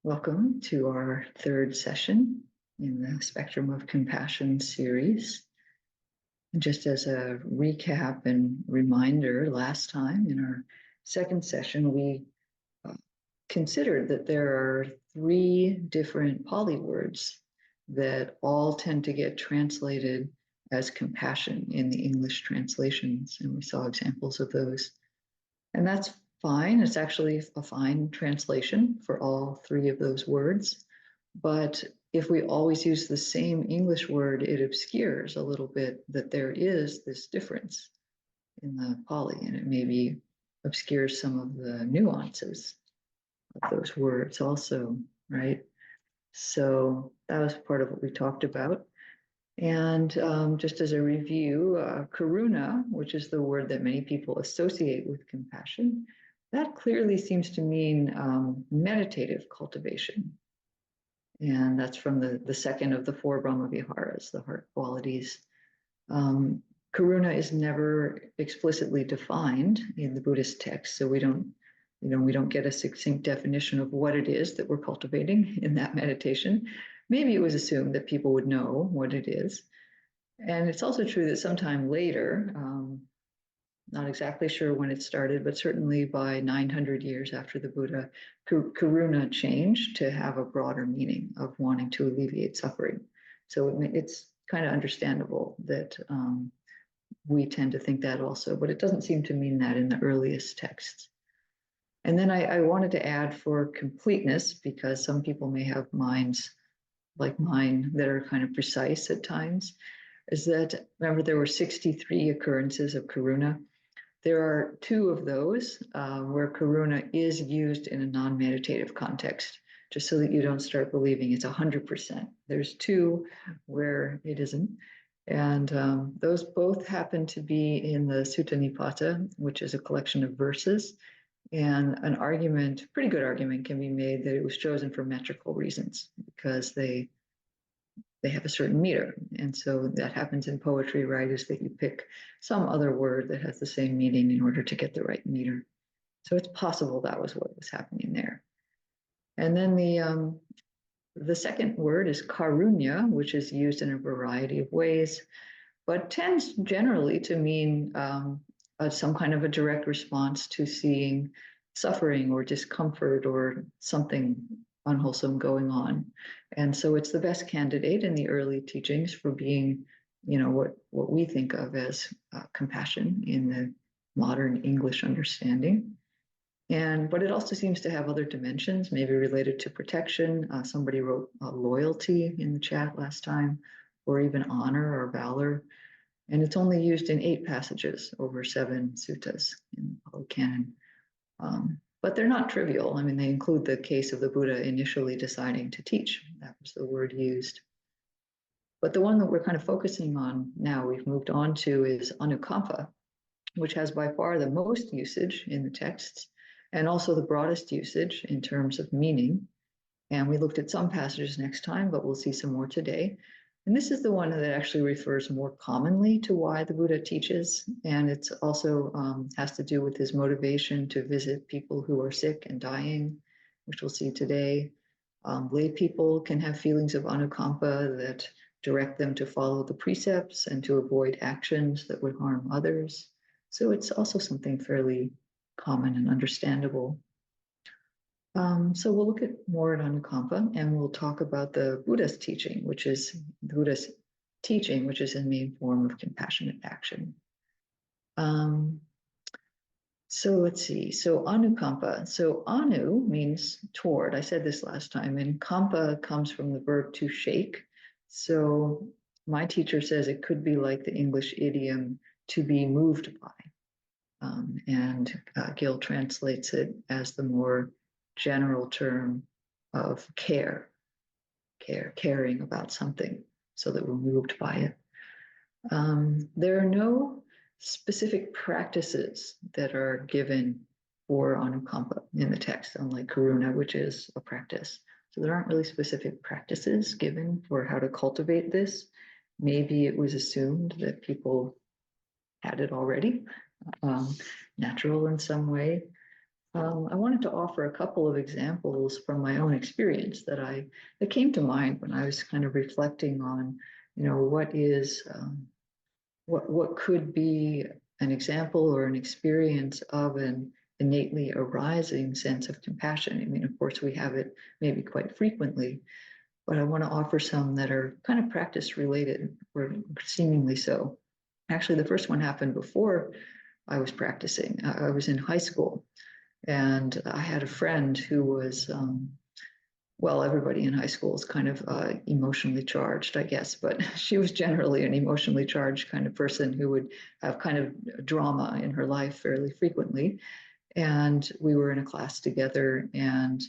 Welcome to our third session in the Spectrum of Compassion series. And just as a recap and reminder, last time in our second session, we considered that there are three different Pali words that all tend to get translated as compassion in the English translations, and we saw examples of those. And that's fine. It's actually a fine translation for all three of those words. But if we always use the same English word, it obscures a little bit that there is this difference in the Pali, and it maybe obscures some of the nuances of those words also, right? So that was part of what we talked about. And just as a review, karuna, which is the word that many people associate with compassion, that clearly seems to mean meditative cultivation. And that's from the second of the four Brahma Viharas, the heart qualities. Karuna is never explicitly defined in the Buddhist text, so we don't get a succinct definition of what it is that we're cultivating in that meditation. Maybe it was assumed that people would know what it is. And it's also true that sometime later, not exactly sure when it started, but certainly by 900 years after the Buddha, karuna changed to have a broader meaning of wanting to alleviate suffering. So it's kind of understandable that we tend to think that also, but it doesn't seem to mean that in the earliest texts. And then I wanted to add for completeness, because some people may have minds like mine that are kind of precise at times, is that, remember, there were 63 occurrences of karuna. There are two of those where karuna is used in a non-meditative context, just so that you don't start believing it's 100%. There's two where it isn't. And those both happen to be in the Sutta Nipata, which is a collection of verses. And an argument, pretty good argument, can be made that it was chosen for metrical reasons, because they have a certain meter. And so that happens in poetry, right, is that you pick some other word that has the same meaning in order to get the right meter. So it's possible that was what was happening there. And then the second word is karunya, which is used in a variety of ways, but tends generally to mean some kind of a direct response to seeing suffering or discomfort or something unwholesome going on. And so it's the best candidate in the early teachings for being, what we think of as compassion in the modern English understanding. But it also seems to have other dimensions, maybe related to protection. Somebody wrote loyalty in the chat last time, or even honor or valor. And it's only used in 8 passages over 7 suttas in the Pali Canon. But they're not trivial. I mean, they include the case of the Buddha initially deciding to teach. That was the word used. But the one that we're kind of focusing on now, we've moved on to, is anukampa, which has by far the most usage in the texts, and also the broadest usage in terms of meaning. And we looked at some passages next time, but we'll see some more today. And this is the one that actually refers more commonly to why the Buddha teaches. And it's also has to do with his motivation to visit people who are sick and dying, which we'll see today. Lay people can have feelings of anukampa that direct them to follow the precepts and to avoid actions that would harm others. So it's also something fairly common and understandable. So we'll look at more at anukampa, and we'll talk about the Buddha's teaching, which is the Buddha's teaching, which is a main form of compassionate action. So let's see. So anukampa. So anu means toward. I said this last time, and kampa comes from the verb to shake. So my teacher says it could be like the English idiom to be moved by. And Gil translates it as the more general term of caring about something so that we're moved by it. There are no specific practices that are given for anukampa in the text, unlike karuna, which is a practice. So there aren't really specific practices given for how to cultivate this. Maybe it was assumed that people had it already, natural in some way. I wanted to offer a couple of examples from my own experience that came to mind when I was kind of reflecting on, what could be an example or an experience of an innately arising sense of compassion. I mean, of course, we have it maybe quite frequently, but I want to offer some that are kind of practice related or seemingly so. Actually, the first one happened before I was practicing. I was in high school, and I had a friend who was, well, everybody in high school is kind of emotionally charged, I guess, but she was generally an emotionally charged kind of person who would have kind of drama in her life fairly frequently. And we were in a class together, and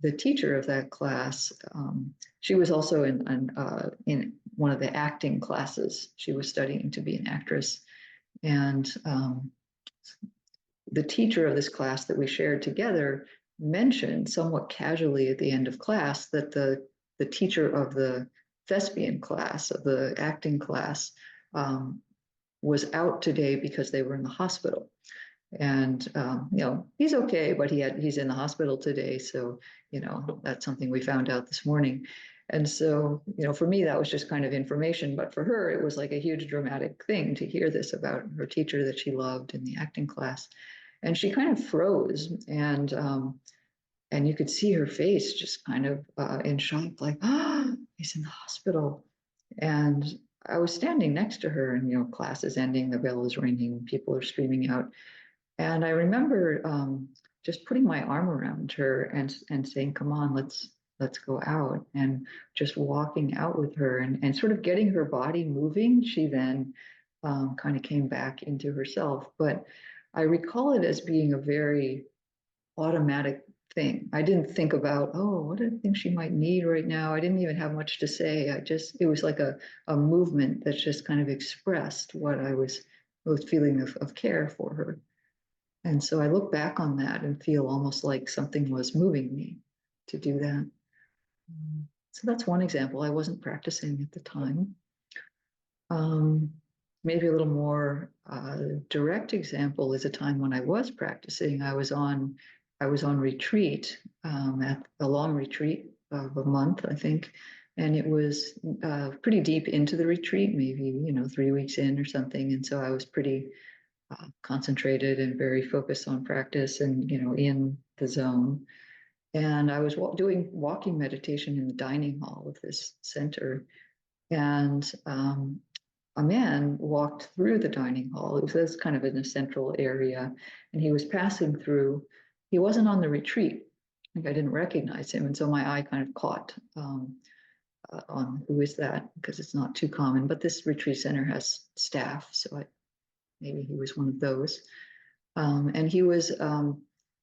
the teacher of that class, she was also in one of the acting classes. She was studying to be an actress. And the teacher of this class that we shared together mentioned somewhat casually at the end of class that the teacher of the thespian class, of the acting class, was out today because they were in the hospital. And he's okay, but he's in the hospital today. So, that's something we found out this morning. And so, for me, that was just kind of information, but for her, it was like a huge dramatic thing to hear this about her teacher that she loved in the acting class. And she kind of froze, and you could see her face just kind of in shock, like, he's in the hospital. And I was standing next to her, and class is ending, the bell is ringing, people are streaming out. And I remember just putting my arm around her and saying, "Come on, let's go out," and just walking out with her and sort of getting her body moving. She then kind of came back into herself. But I recall it as being a very automatic thing. I didn't think about, oh, what do I think she might need right now? I didn't even have much to say. It was like a movement that just kind of expressed what I was feeling of care for her. And so I look back on that and feel almost like something was moving me to do that. So that's one example. I wasn't practicing at the time. Um, Maybe a little more direct example is a time when I was practicing. I was on retreat, at a long retreat of a month, I think, and it was pretty deep into the retreat, maybe 3 weeks in or something. And so I was pretty concentrated and very focused on practice and in the zone. And I was doing walking meditation in the dining hall of this center, and a man walked through the dining hall. It was kind of in a central area, and he was passing through. He wasn't on the retreat. Like I didn't recognize him, and so my eye kind of caught on who is that, because it's not too common. But this retreat center has staff, so maybe he was one of those. And he was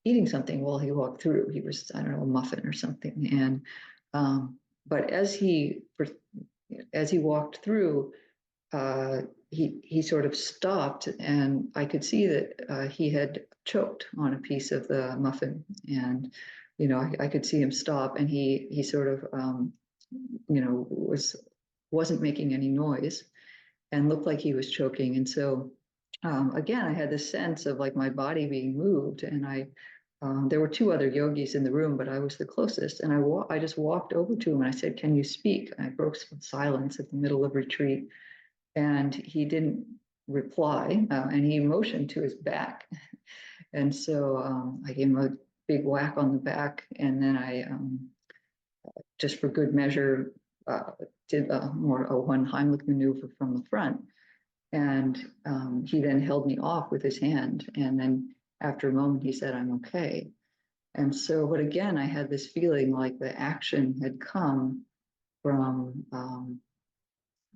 eating something while he walked through. He was, I don't know, a muffin or something. And but as he walked through, he sort of stopped, and I could see that he had choked on a piece of the muffin, and I could see him stop, and he sort of wasn't making any noise and looked like he was choking. And so again, I had this sense of like my body being moved, and there were two other yogis in the room, but I was the closest, and I just walked over to him and I said, "Can you speak?" And I broke some silence at the middle of retreat, and he didn't reply, and he motioned to his back, and so I gave him a big whack on the back, and then I just for good measure did a one Heimlich maneuver from the front. And he then held me off with his hand. And then after a moment, he said, "I'm okay." And so, but again, I had this feeling like the action had come from,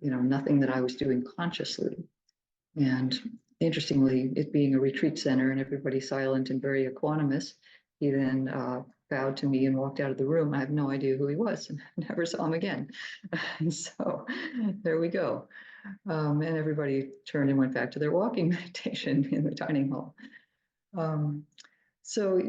nothing that I was doing consciously. And interestingly, it being a retreat center and everybody silent and very equanimous, he then bowed to me and walked out of the room. I have no idea who he was and never saw him again. And so there we go. And everybody turned and went back to their walking meditation in the dining hall. So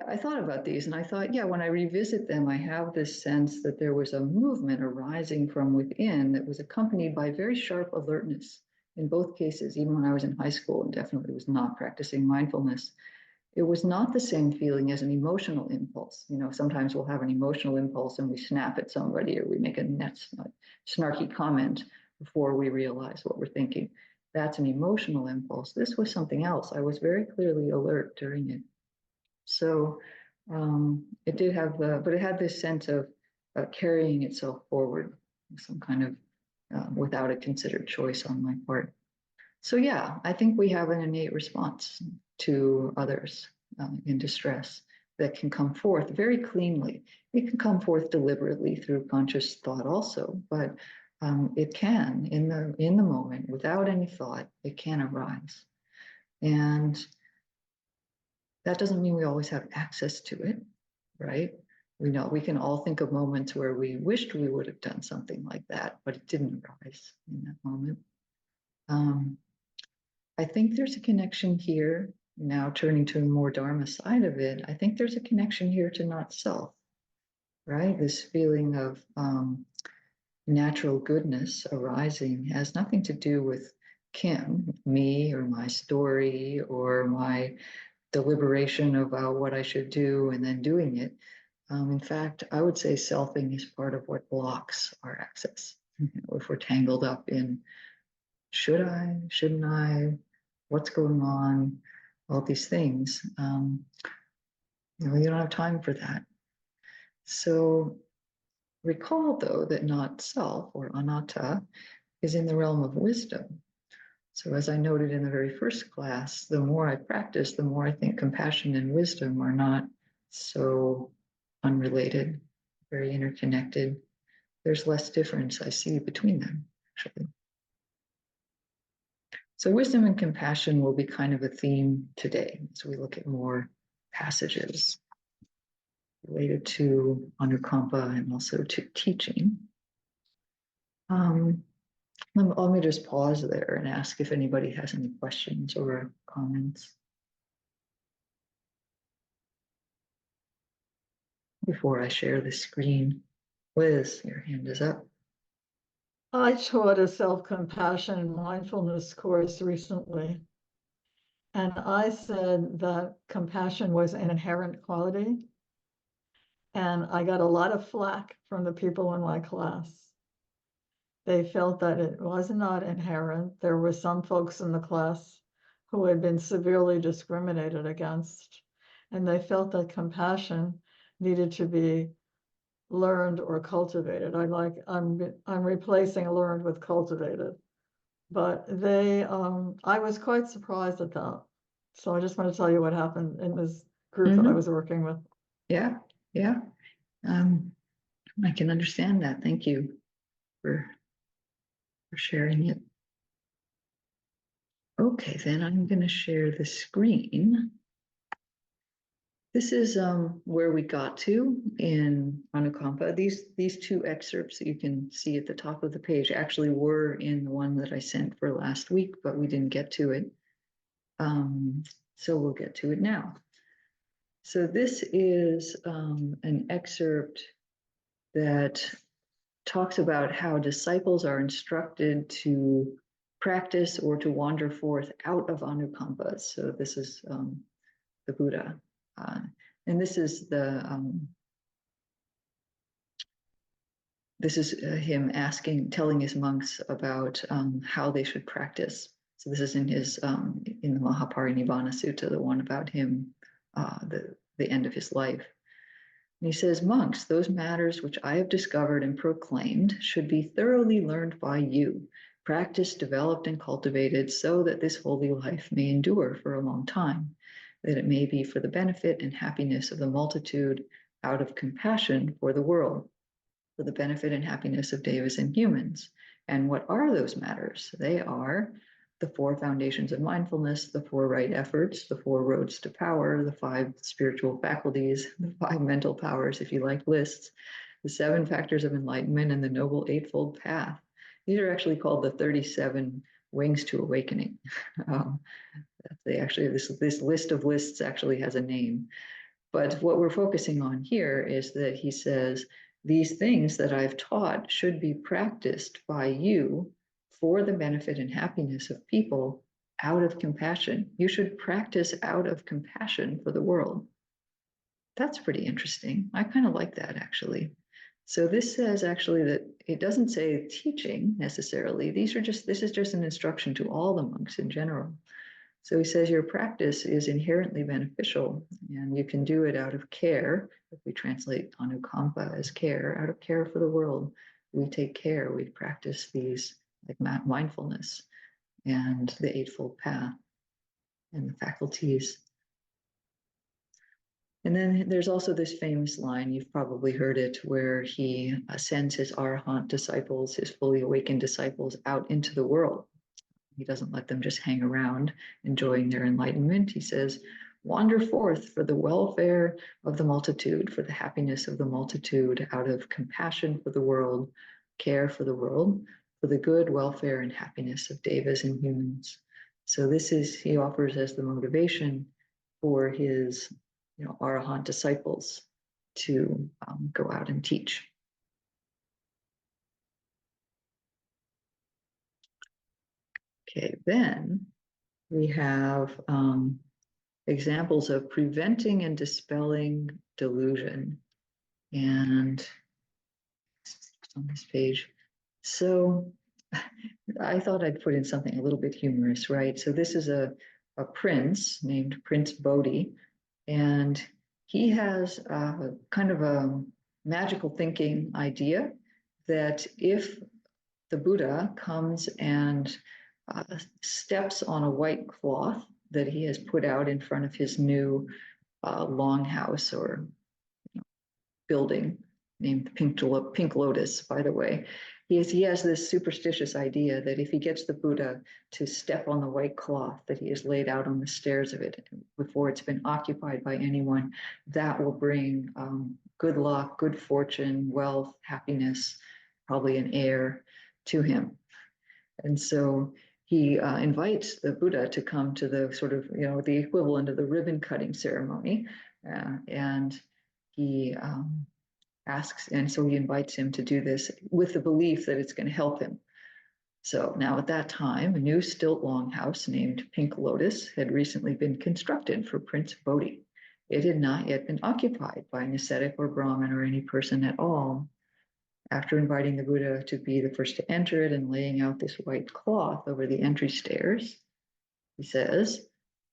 I thought about these, and I thought, yeah, when I revisit them, I have this sense that there was a movement arising from within that was accompanied by very sharp alertness in both cases. Even when I was in high school and definitely was not practicing mindfulness, it was not the same feeling as an emotional impulse. You know, sometimes we'll have an emotional impulse and we snap at somebody or we make a snarky comment before we realize what we're thinking. That's an emotional impulse. This was something else. I was very clearly alert during it. So it did have but it had this sense of carrying itself forward, some kind of without a considered choice on my part. So yeah, I think we have an innate response to others in distress that can come forth very cleanly. It can come forth deliberately through conscious thought also, but it can in the moment without any thought, it can arise. And that doesn't mean we always have access to it, right? We know we can all think of moments where we wished we would have done something like that, but it didn't arise in that moment. I think there's a connection here, now turning to a more Dharma side of it, I think there's a connection here to not self, right? This feeling of natural goodness arising has nothing to do with Kim, me, or my story, or my deliberation about what I should do and then doing it. In fact, I would say selfing is part of what blocks our access. If we're tangled up in should I, shouldn't I, what's going on, all these things, you don't have time for that. So recall, though, that not self or anatta is in the realm of wisdom. So as I noted in the very first class, the more I practice, the more I think compassion and wisdom are not so unrelated, very interconnected. There's less difference I see between them, actually. So wisdom and compassion will be kind of a theme today as we look at more passages related to Anukampa and also to teaching. Let me just pause there and ask if anybody has any questions or comments before I share the screen. Liz, your hand is up. I taught a self-compassion and mindfulness course recently, and I said that compassion was an inherent quality, and I got a lot of flack from the people in my class. They felt that it was not inherent. There were some folks in the class who had been severely discriminated against, and they felt that compassion needed to be learned or cultivated. I'm replacing learned with cultivated. But I was quite surprised at that. So I just want to tell you what happened in this group that I was working with. Yeah, yeah. I can understand that. Thank you for sharing it. Okay, then I'm going to share the screen. This is where we got to in Anukampa. These two excerpts that you can see at the top of the page actually were in the one that I sent for last week, but we didn't get to it. So we'll get to it now. So this is an excerpt that talks about how disciples are instructed to practice or to wander forth out of Anukampa. So this is the Buddha. And this is him telling his monks about how they should practice. So this is in the Mahaparinibbana Sutta, the one about him, the end of his life. And he says, monks, those matters which I have discovered and proclaimed should be thoroughly learned by you, practiced, developed, and cultivated so that this holy life may endure for a long time, that it may be for the benefit and happiness of the multitude out of compassion for the world, for the benefit and happiness of devas and humans. And what are those matters? They are the 4 foundations of mindfulness, the 4 right efforts, the 4 roads to power, the 5 spiritual faculties, the 5 mental powers, if you like lists, the 7 factors of enlightenment, and the Noble Eightfold Path. These are actually called the 37 wings to awakening. This list of lists actually has a name. But what we're focusing on here is that he says, these things that I've taught should be practiced by you for the benefit and happiness of people out of compassion. You should practice out of compassion for the world. That's pretty interesting. I kind of like that, actually. So this says actually that it doesn't say teaching necessarily. This is just an instruction to all the monks in general. So he says your practice is inherently beneficial, and you can do it out of care. If we translate anukampa as care, out of care for the world, we take care, we practice these like mindfulness and the Eightfold Path and the faculties. And then there's also this famous line, you've probably heard it, where he sends his Arahant disciples, his fully awakened disciples, out into the world. He doesn't let them just hang around enjoying their enlightenment. He says, wander forth for the welfare of the multitude, for the happiness of the multitude, out of compassion for the world, care for the world, for the good welfare and happiness of devas and humans. So this is, he offers as the motivation for his Arahant disciples to go out and teach. Okay, then we have examples of preventing and dispelling delusion. And it's on this page. So I thought I'd put in something a little bit humorous, right? So this is a prince named Prince Bodhi, and he has kind of a magical thinking idea that if the Buddha comes and steps on a white cloth that he has put out in front of his new longhouse or building named Pink Lotus, by the way. He has this superstitious idea that if he gets the Buddha to step on the white cloth that he has laid out on the stairs of it before it's been occupied by anyone, that will bring good luck, good fortune, wealth, happiness, probably an heir to him. And so he invites the Buddha to come to the sort of, the equivalent of the ribbon cutting ceremony. And he asks, and so he invites him to do this with the belief that it's going to help him. So now at that time, a new stilt longhouse named Pink Lotus had recently been constructed for Prince Bodhi. It had not yet been occupied by an ascetic or Brahmin or any person at all. After inviting the Buddha to be the first to enter it and laying out this white cloth over the entry stairs, he says,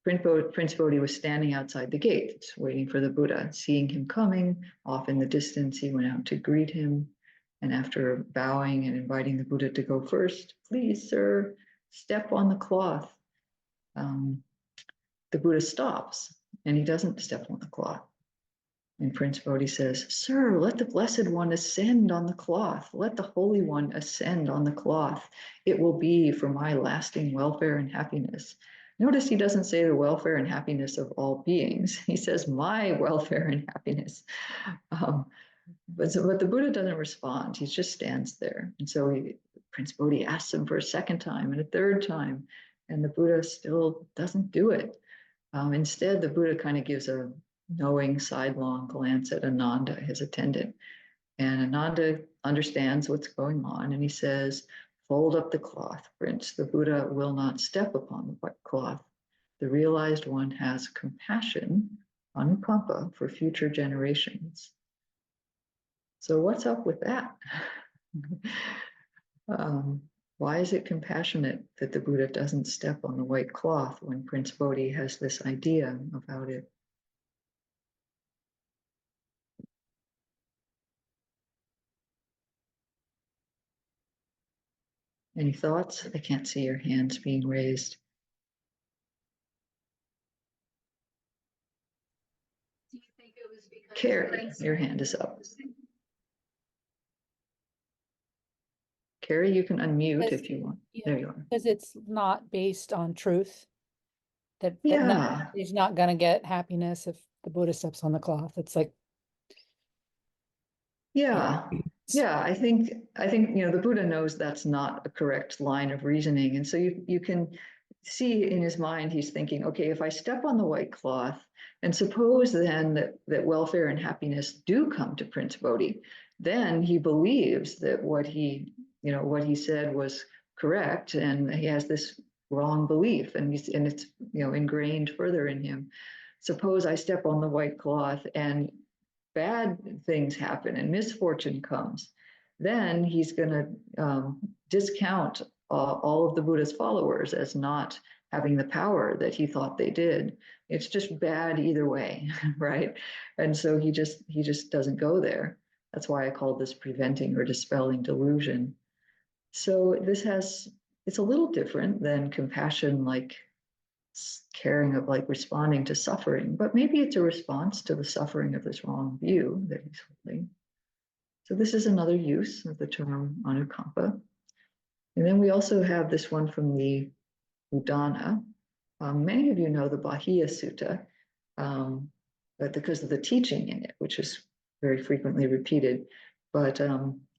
Prince Bodhi was standing outside the gate, waiting for the Buddha. Seeing him coming, off in the distance, he went out to greet him. And after bowing and inviting the Buddha to go first, please, sir, step on the cloth. The Buddha stops and he doesn't step on the cloth. And Prince Bodhi says, sir, let the Blessed One ascend on the cloth. Let the Holy One ascend on the cloth. It will be for my lasting welfare and happiness. Notice he doesn't say the welfare and happiness of all beings. He says my welfare and happiness. But the Buddha doesn't respond. He just stands there. And so Prince Bodhi asks him for a second time and a third time, and the Buddha still doesn't do it. Instead, the Buddha kind of gives a knowing sidelong glance at Ananda, his attendant. And Ananda understands what's going on, and he says, fold up the cloth, Prince. The Buddha will not step upon the white cloth. The realized one has compassion, anukampa, for future generations. So what's up with that? Why is it compassionate that the Buddha doesn't step on the white cloth when Prince Bodhi has this idea about it? Any thoughts? I can't see your hands being raised. Do you think it was because Carrie, your hand is up. Carrie, you can unmute if you want. There you are. Because it's not based on truth. That Yeah. he's not going to get happiness if the Buddha steps on the cloth. It's like, Yeah. Yeah, I think the Buddha knows that's not a correct line of reasoning. And so you can see in his mind, he's thinking, okay, if I step on the white cloth, and suppose then that welfare and happiness do come to Prince Bodhi, then he believes that what he said was correct, and he has this wrong belief, and it's ingrained further in him. Suppose I step on the white cloth and bad things happen and misfortune comes, then he's going to discount all of the Buddha's followers as not having the power that he thought they did. It's just bad either way, right? And so he just doesn't go there. That's why I call this preventing or dispelling delusion. So it's a little different than compassion, like caring of like responding to suffering, but maybe it's a response to the suffering of this wrong view that he's holding. So this is another use of the term anukampa. And then we also have this one from the Udana. Many of you know the Bahia Sutta, but because of the teaching in it, which is very frequently repeated. But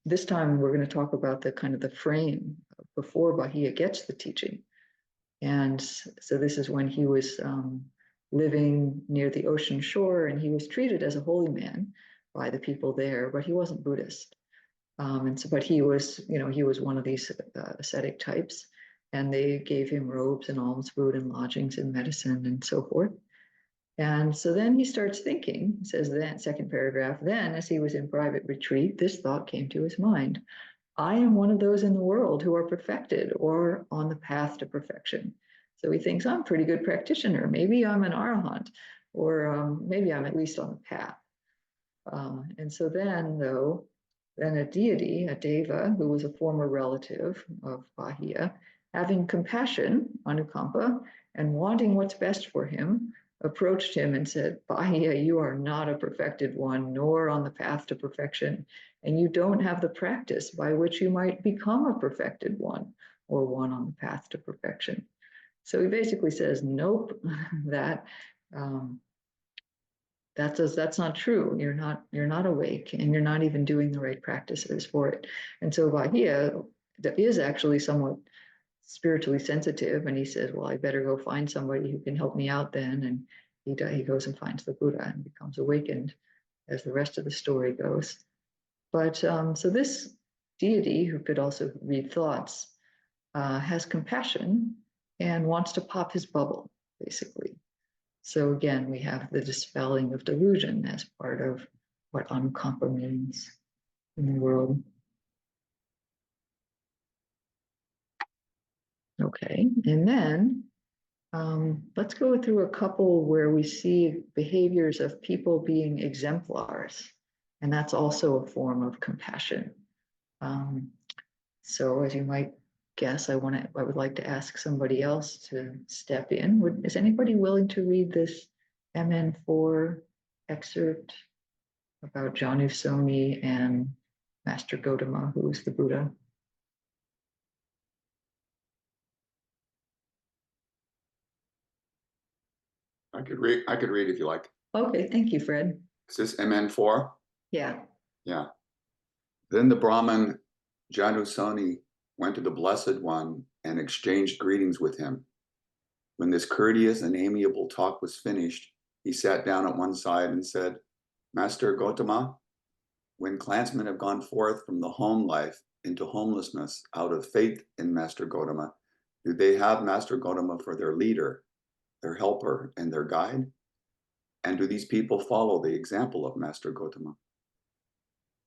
this time we're going to talk about the kind of the frame before Bahia gets the teaching. And so this is when he was living near the ocean shore, and he was treated as a holy man by the people there, but he wasn't Buddhist. But he was one of these ascetic types, and they gave him robes and alms food and lodgings and medicine and so forth. And so then he starts thinking, says that second paragraph, then as he was in private retreat, this thought came to his mind. I am one of those in the world who are perfected or on the path to perfection. So he thinks, I'm a pretty good practitioner. Maybe I'm an arahant, or maybe I'm at least on the path. And so then a deity, a deva, who was a former relative of Bahia, having compassion, anukampa, and wanting what's best for him, approached him and said, Bahia, you are not a perfected one, nor on the path to perfection, and you don't have the practice by which you might become a perfected one, or one on the path to perfection. So he basically says, nope, that's not true. You're not awake, and you're not even doing the right practices for it. And so Bahia is actually somewhat spiritually sensitive, and he says, well, I better go find somebody who can help me out then. And he goes and finds the Buddha and becomes awakened, as the rest of the story goes. But so this deity, who could also read thoughts, has compassion and wants to pop his bubble, basically. So again, we have the dispelling of delusion as part of what anukampa means in the world. Okay, and then let's go through a couple where we see behaviors of people being exemplars, and that's also a form of compassion. So as you might guess, I would like to ask somebody else to step in. Is anybody willing to read this MN4 excerpt about Janusoni and Master Gotama, who is the Buddha? I could read if you like. Okay, thank you, Fred. Is this MN4? Yeah. Yeah. Then the Brahmin Janusoni went to the Blessed One and exchanged greetings with him. When this courteous and amiable talk was finished, he sat down at one side and said, Master Gotama, when clansmen have gone forth from the home life into homelessness out of faith in Master Gotama, do they have Master Gotama for their leader, their helper, and their guide? And do these people follow the example of Master Gotama?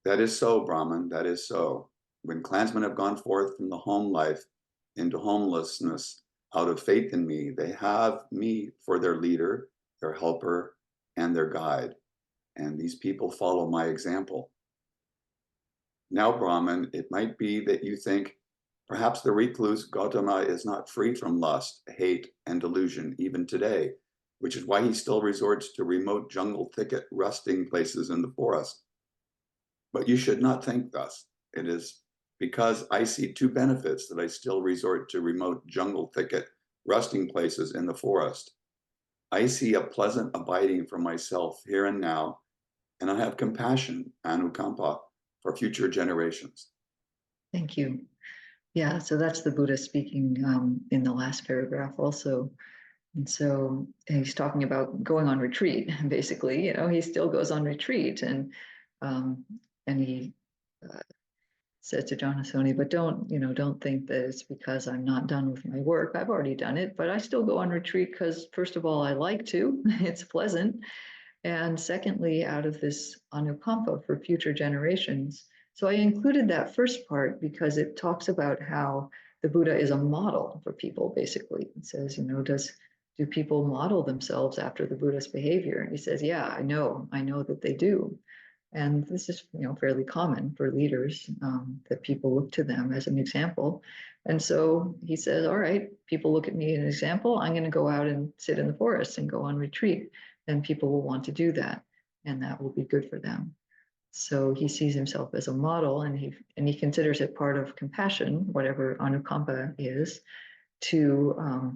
That is so, Brahman, that is so. When clansmen have gone forth from the home life into homelessness out of faith in me, they have me for their leader, their helper, and their guide. And these people follow my example. Now, Brahman, it might be that you think perhaps the recluse Gautama is not free from lust, hate, and delusion even today, which is why he still resorts to remote jungle thicket resting places in the forest. But you should not think thus. It is because I see two benefits that I still resort to remote jungle thicket resting places in the forest. I see a pleasant abiding for myself here and now, and I have compassion, anukampa, for future generations. Thank you. Yeah, so that's the Buddha speaking in the last paragraph also. And so he's talking about going on retreat, basically. He still goes on retreat, and he said to John Husoni, but don't think that it's because I'm not done with my work. I've already done it, but I still go on retreat because first of all, I like to, it's pleasant. And secondly, out of this anukampa for future generations. So I included that first part because it talks about how the Buddha is a model for people, basically. It says, do people model themselves after the Buddha's behavior? And he says, yeah, I know that they do. And this is, fairly common for leaders, that people look to them as an example. And so he says, all right, people look at me as an example. I'm going to go out and sit in the forest and go on retreat. And people will want to do that. And that will be good for them. So he sees himself as a model, and he considers it part of compassion, whatever anukampa is, to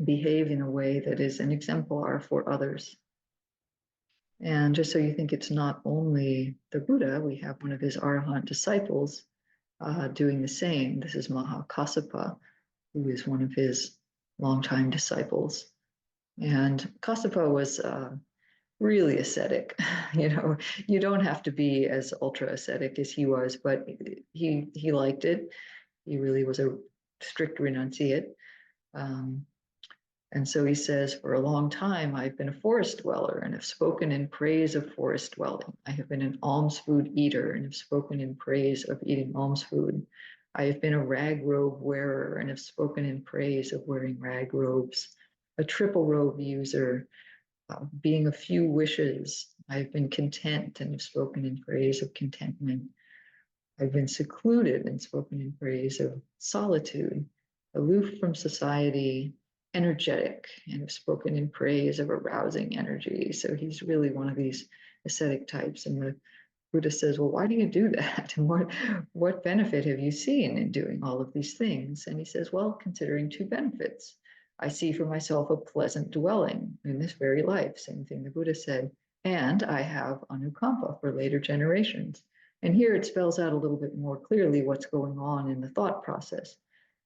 behave in a way that is an exemplar for others. And just so you think it's not only the Buddha, we have one of his Arahant disciples doing the same. This is Mahakassapa, who is one of his longtime disciples. And Kassapa was really ascetic. You don't have to be as ultra ascetic as he was, but he liked it. He really was a strict renunciate. And so he says, for a long time, I've been a forest dweller and have spoken in praise of forest dwelling. I have been an alms food eater and have spoken in praise of eating alms food. I have been a rag robe wearer and have spoken in praise of wearing rag robes, a triple robe user, being a few wishes. I've been content and have spoken in praise of contentment. I've been secluded and spoken in praise of solitude, aloof from society, energetic, and have spoken in praise of arousing energy. So he's really one of these ascetic types. And the Buddha says, well, why do you do that? And what benefit have you seen in doing all of these things? And he says, well, considering two benefits. I see for myself a pleasant dwelling in this very life, same thing the Buddha said, and I have anukampa for later generations. And here it spells out a little bit more clearly what's going on in the thought process.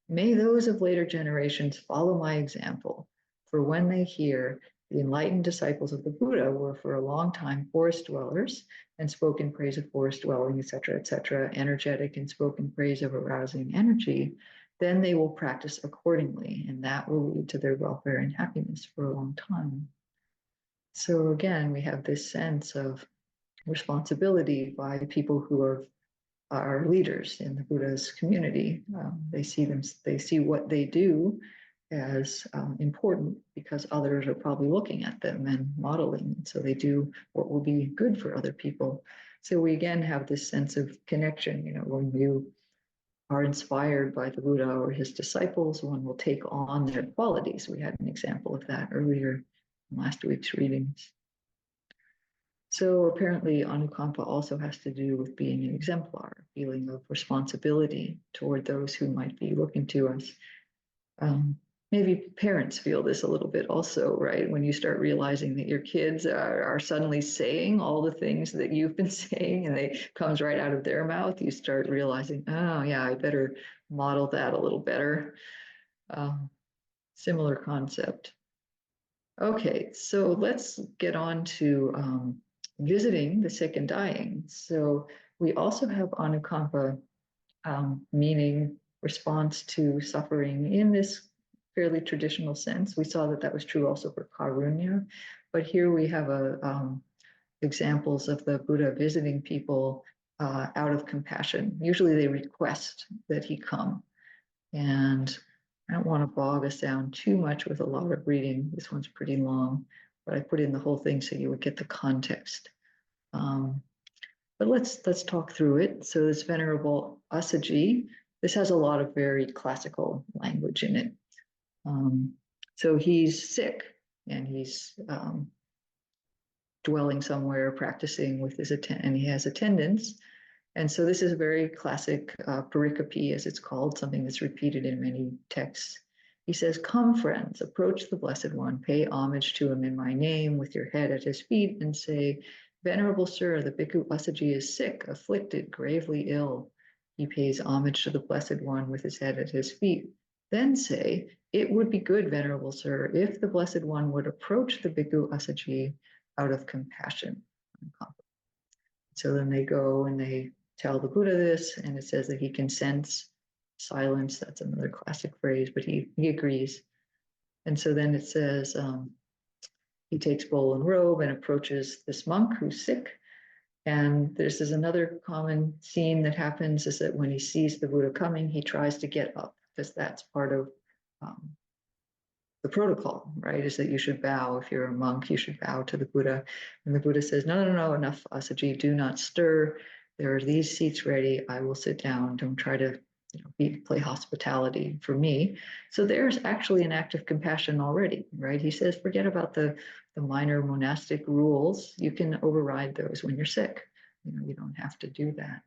May those of later generations follow my example, for when they hear the enlightened disciples of the Buddha were for a long time forest dwellers and spoke in praise of forest dwelling, etc., energetic and spoke in praise of arousing energy, then they will practice accordingly, and that will lead to their welfare and happiness for a long time. So again, we have this sense of responsibility by people who are leaders in the Buddha's community. They see what they do as important because others are probably looking at them and modeling. So they do what will be good for other people. So we again have this sense of connection. When you are inspired by the Buddha or his disciples, one will take on their qualities. We had an example of that earlier in last week's readings. So apparently anukampa also has to do with being an exemplar, feeling of responsibility toward those who might be looking to us. Maybe parents feel this a little bit also, right? When you start realizing that your kids are suddenly saying all the things that you've been saying and it comes right out of their mouth, you start realizing, oh yeah, I better model that a little better. Similar concept. Okay, so let's get on to visiting the sick and dying. So we also have anukampa, meaning response to suffering in this fairly traditional sense. We saw that was true also for karunya, but here we have examples of the Buddha visiting people out of compassion. Usually they request that he come. And I don't want to bog us down too much with a lot of reading. This one's pretty long, but I put in the whole thing so you would get the context. But let's talk through it. So this Venerable Assaji, this has a lot of very classical language in it. So he's sick and he's dwelling somewhere, practicing with his and he has attendants. And so this is a very classic pericope, as it's called, something that's repeated in many texts. He says, come friends, approach the Blessed One, pay homage to him in my name with your head at his feet and say, Venerable Sir, the Bhikkhu Assaji is sick, afflicted, gravely ill. He pays homage to the Blessed One with his head at his feet. Then say, it would be good, Venerable Sir, if the Blessed One would approach the Bhikkhu Assaji out of compassion. So then they go and they tell the Buddha this, and it says that he can sense silence. That's another classic phrase, but he agrees. And so then it says he takes bowl and robe and approaches this monk who's sick. And this is another common scene that happens, is that when he sees the Buddha coming, he tries to get up, because that's part of the protocol, right? Is that you should bow. If you're a monk, you should bow to the Buddha. And the Buddha says, no, no, no, enough, Asaji, do not stir. There are these seats ready. I will sit down. Don't try to play hospitality for me. So there's actually an act of compassion already, right? He says, forget about the minor monastic rules. You can override those when you're sick. You don't have to do that.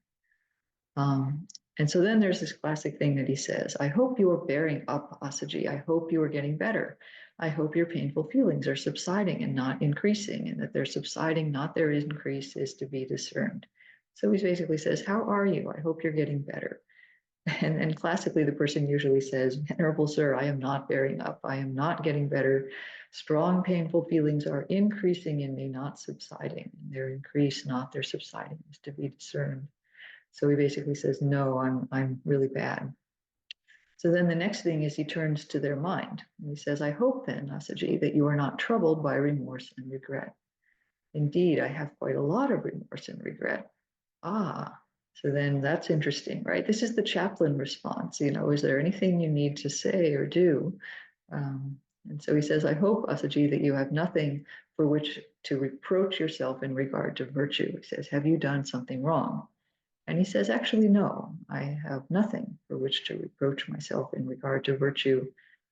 And so then there's this classic thing that he says, I hope you are bearing up, Asaji. I hope you are getting better. I hope your painful feelings are subsiding and not increasing, and that they're subsiding, not their increase, is to be discerned. So he basically says, how are you? I hope you're getting better. And classically, the person usually says, Venerable Sir, I am not bearing up. I am not getting better. Strong, painful feelings are increasing in me, not subsiding. And their increase, not their subsiding, is to be discerned. So he basically says, no, I'm really bad. So then the next thing is he turns to their mind. And he says, I hope then, Asaji, that you are not troubled by remorse and regret. Indeed, I have quite a lot of remorse and regret. Ah, so then that's interesting, right? This is the chaplain response. Is there anything you need to say or do? And so he says, I hope, Asaji, that you have nothing for which to reproach yourself in regard to virtue. He says, have you done something wrong? And he says, actually, no, I have nothing for which to reproach myself in regard to virtue.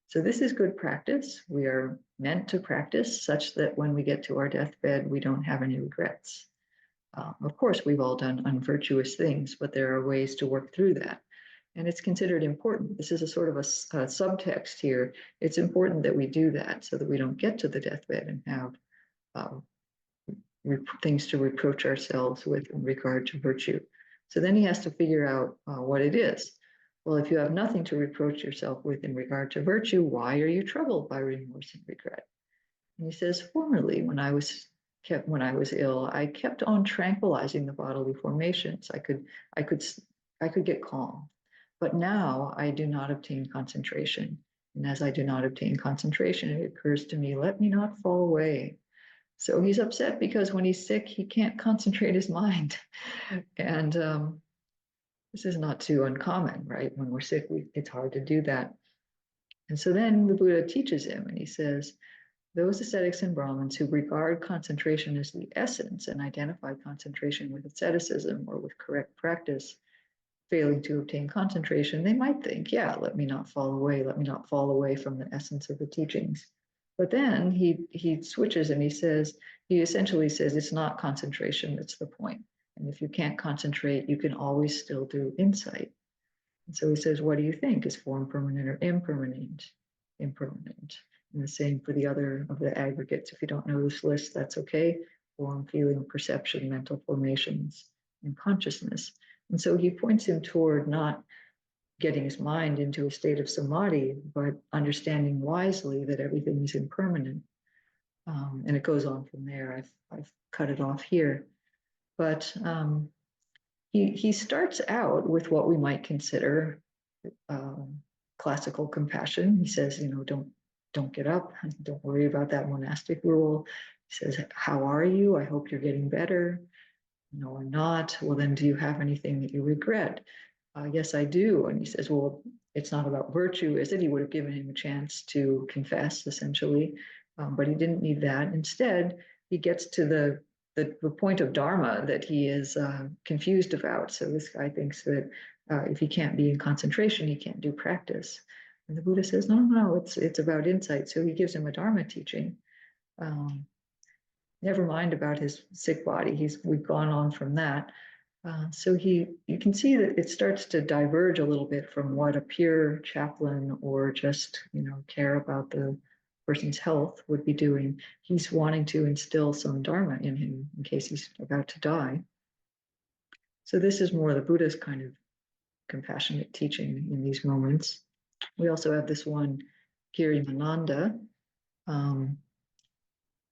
So this is good practice. We are meant to practice such that when we get to our deathbed, we don't have any regrets. Of course, we've all done unvirtuous things, but there are ways to work through that. And it's considered important. This is a sort of a subtext here. It's important that we do that so that we don't get to the deathbed and have things to reproach ourselves with in regard to virtue. So then he has to figure out what it is. Well, if you have nothing to reproach yourself with in regard to virtue, why are you troubled by remorse and regret? And he says, formerly, when I was ill, I kept on tranquilizing the bodily formations. I could get calm. But now I do not obtain concentration. And as I do not obtain concentration, it occurs to me, let me not fall away. So he's upset because when he's sick, he can't concentrate his mind. And this is not too uncommon, right? When we're sick, it's hard to do that. And so then the Buddha teaches him, and he says, those ascetics and Brahmins who regard concentration as the essence and identify concentration with asceticism or with correct practice, failing to obtain concentration, they might think, yeah, let me not fall away. Let me not fall away from the essence of the teachings. But then he switches and he essentially says, it's not concentration, that's the point. And if you can't concentrate, you can always still do insight. And so he says, what do you think? Is form permanent or impermanent? Impermanent. And the same for the other of the aggregates. If you don't know this list, that's okay. Form, feeling, perception, mental formations, and consciousness. And so he points him toward not getting his mind into a state of samadhi, but understanding wisely that everything is impermanent. And it goes on from there. I've cut it off here. But he starts out with what we might consider classical compassion. He says, don't get up. Don't worry about that monastic rule. He says, how are you? I hope you're getting better. No, I'm not. Well, then do you have anything that you regret? Yes, I do. And he says, well, it's not about virtue, is it? He would have given him a chance to confess, essentially, but he didn't need that. Instead, he gets to the point of dharma that he is confused about. So this guy thinks that if he can't be in concentration, he can't do practice. And the Buddha says, no, it's about insight. So he gives him a dharma teaching. Never mind about his sick body. We've gone on from that. So you can see that it starts to diverge a little bit from what a pure chaplain or just, care about the person's health would be doing. He's wanting to instill some dharma in him in case he's about to die. So this is more the Buddha's kind of compassionate teaching in these moments. We also have this one, Girimananda.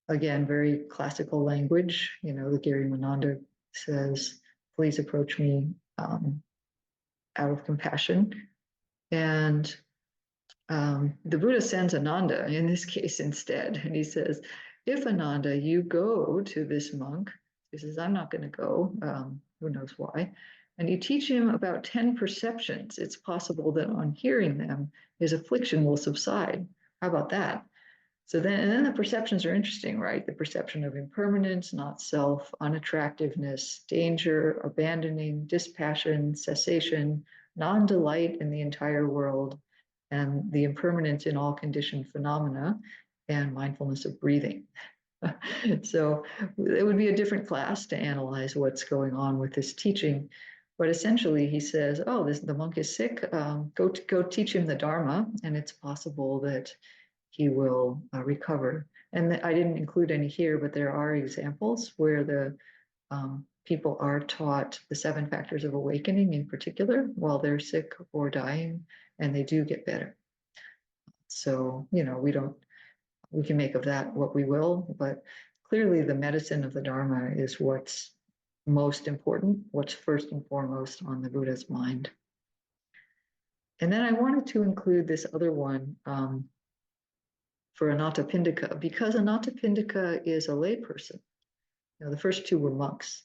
Again, very classical language. The Girimananda says, please approach me out of compassion. And the Buddha sends Ananda in this case instead. And he says, if Ananda, you go to this monk, he says, I'm not going to go, who knows why. And you teach him about 10 perceptions. It's possible that on hearing them, his affliction will subside. How about that? So then the perceptions are interesting, right? The perception of impermanence, not self, unattractiveness, danger, abandoning, dispassion, cessation, non-delight in the entire world, and the impermanence in all conditioned phenomena, and mindfulness of breathing. So it would be a different class to analyze what's going on with this teaching. But essentially, he says, "Oh, the monk is sick. Go teach him the Dharma, and it's possible that he will recover." And I didn't include any here, but there are examples where the people are taught the 7 factors of awakening in particular while they're sick or dying, and they do get better. So, we can make of that what we will, but clearly the medicine of the Dharma is what's most important, what's first and foremost on the Buddha's mind. And then I wanted to include this other one for Anathapindika, because Anathapindika is a layperson. The first 2 were monks,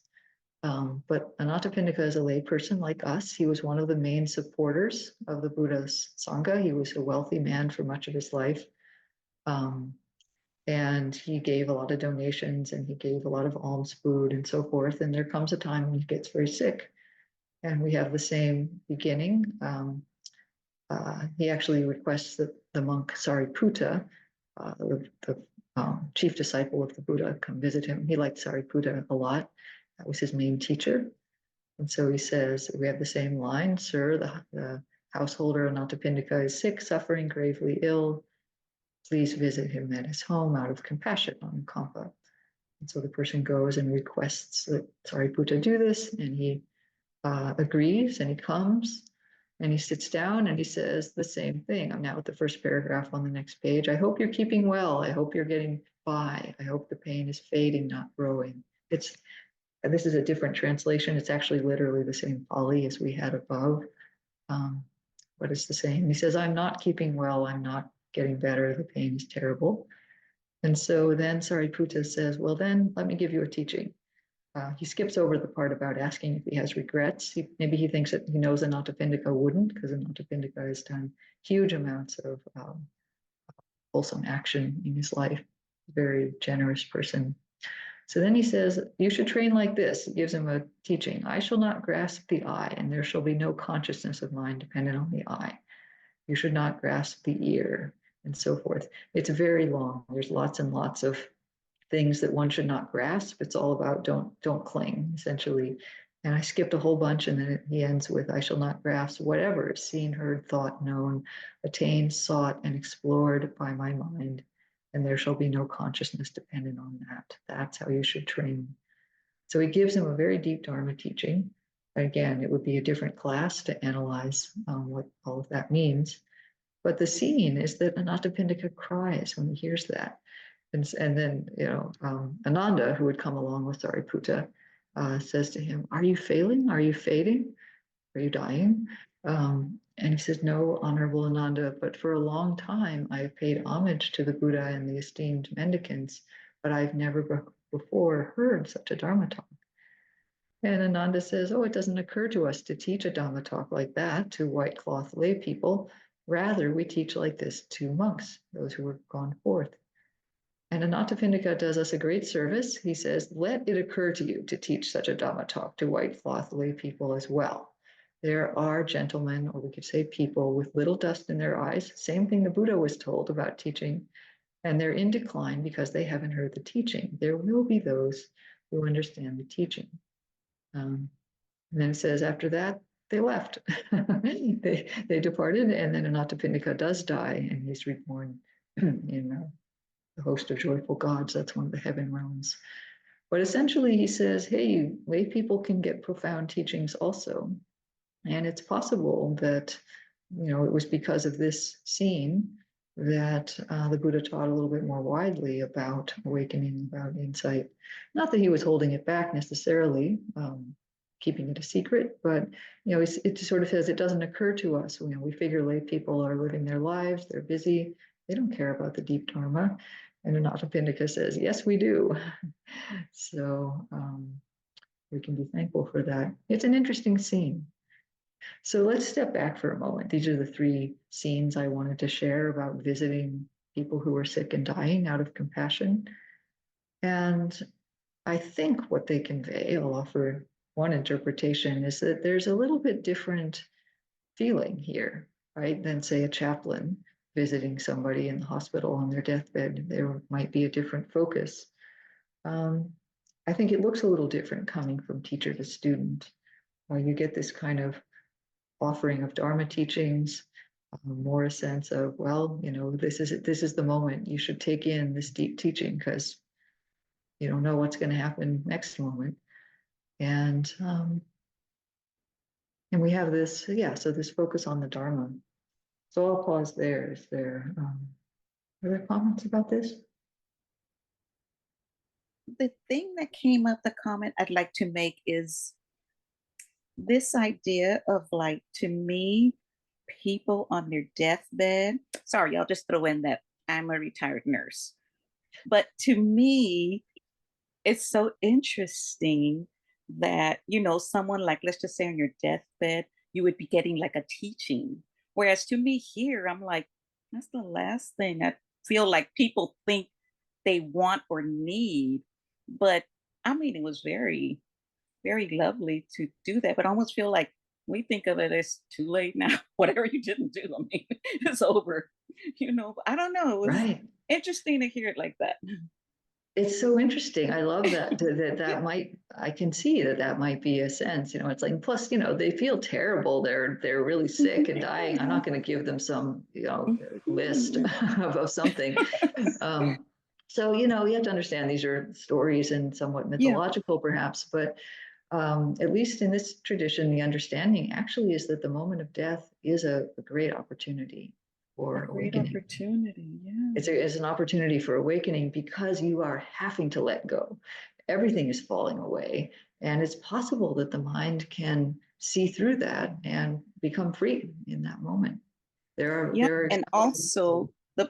but Anathapindika is a layperson like us. He was one of the main supporters of the Buddha's Sangha. He was a wealthy man for much of his life. And he gave a lot of donations, and he gave a lot of alms food and so forth. And there comes a time when he gets very sick. And we have the same beginning. He actually requests that the monk Sariputta, the chief disciple of the Buddha, come visit him. He liked Sariputta a lot. That was his main teacher. And so he says, we have the same line, "Sir, the householder Anathapindika is sick, suffering, gravely ill. Please visit him at his home out of compassion on Kampa." And so the person goes and requests that Sariputta do this, and he agrees, and he comes, and he sits down, and he says the same thing. I'm now at the first paragraph on the next page. "I hope you're keeping well. I hope you're getting by. I hope the pain is fading, not growing." This is a different translation. It's actually literally the same Pali as we had above, but it's the same. He says, "I'm not keeping well. I'm not getting better. The pain is terrible." And so then Sariputta says, "Well, then let me give you a teaching." He skips over the part about asking if he has regrets. Maybe he thinks that he knows Anathapindika wouldn't, because Anathapindika has done huge amounts of wholesome action in his life. Very generous person. So then he says, "You should train like this." He gives him a teaching. "I shall not grasp the eye, and there shall be no consciousness of mind dependent on the eye. You should not grasp the ear," and so forth. It's very long. There's lots and lots of things that one should not grasp. It's all about don't cling, essentially. And I skipped a whole bunch, and then he ends with, "I shall not grasp whatever is seen, heard, thought, known, attained, sought, and explored by my mind, and there shall be no consciousness dependent on that. That's how you should train." So he gives him a very deep Dharma teaching. Again, it would be a different class to analyze what all of that means. But the scene is that Anathapindika cries when he hears that. And then, Ananda, who would come along with Sariputta, says to him, "Are you failing? Are you fading? Are you dying?" And he says, "No, Honorable Ananda, but for a long time I have paid homage to the Buddha and the esteemed mendicants, but I've never before heard such a Dharma talk." And Ananda says, "Oh, it doesn't occur to us to teach a Dhamma talk like that to white cloth lay people. Rather, we teach like this to monks, those who have gone forth." And Anathapindika does us a great service. He says, "Let it occur to you to teach such a Dhamma talk to white cloth lay people as well. There are gentlemen, or we could say people, with little dust in their eyes. Same thing the Buddha was told about teaching. And they're in decline because they haven't heard the teaching. There will be those who understand the teaching." And then it says, after that, they left. they departed, and then Anathapindika does die, and he's reborn in the host of joyful gods. That's one of the heaven realms. But essentially, he says, hey, lay people can get profound teachings also. And it's possible that, it was because of this scene that the Buddha taught a little bit more widely about awakening, about insight. Not that he was holding it back necessarily. keeping it a secret, but it sort of says it doesn't occur to us. We figure lay people are living their lives, they're busy, they don't care about the deep dharma. And Anathapindika says, yes, we do. So we can be thankful for that. It's an interesting scene. So let's step back for a moment. These are the 3 scenes I wanted to share about visiting people who are sick and dying out of compassion. And I think what they convey, I'll offer one interpretation, is that there's a little bit different feeling here, right, than say a chaplain visiting somebody in the hospital on their deathbed. There might be a different focus. I think it looks a little different coming from teacher to student. You get this kind of offering of Dharma teachings, more a sense of, well, this is the moment you should take in this deep teaching, because you don't know what's going to happen next moment. And we have this, so this focus on the Dharma. So I'll pause there. Is there other comments about this? The thing that came up, the comment I'd like to make is this idea of, like, to me, people on their deathbed. Sorry, I'll just throw in that I'm a retired nurse. But to me, it's so interesting that, someone like, let's just say on your deathbed, you would be getting like a teaching. Whereas to me here, I'm like, that's the last thing I feel like people think they want or need. But I mean, it was very, very lovely to do that. But I almost feel like we think of it as too late now. Whatever you didn't do, I mean, it's over. I don't know. It was Right. interesting to hear it like that. It's so interesting. I love that. Yeah. I can see that might be a sense. It's like, plus, they feel terrible. They're really sick and dying. I'm not going to give them some, list of something. So, you have to understand these are stories and somewhat mythological, perhaps, but at least in this tradition, the understanding actually is that the moment of death is a great opportunity for awakening. Opportunity, yeah. It's an opportunity for awakening, because you are having to let go. Everything is falling away, and it's possible that the mind can see through that and become free in that moment. There are And also the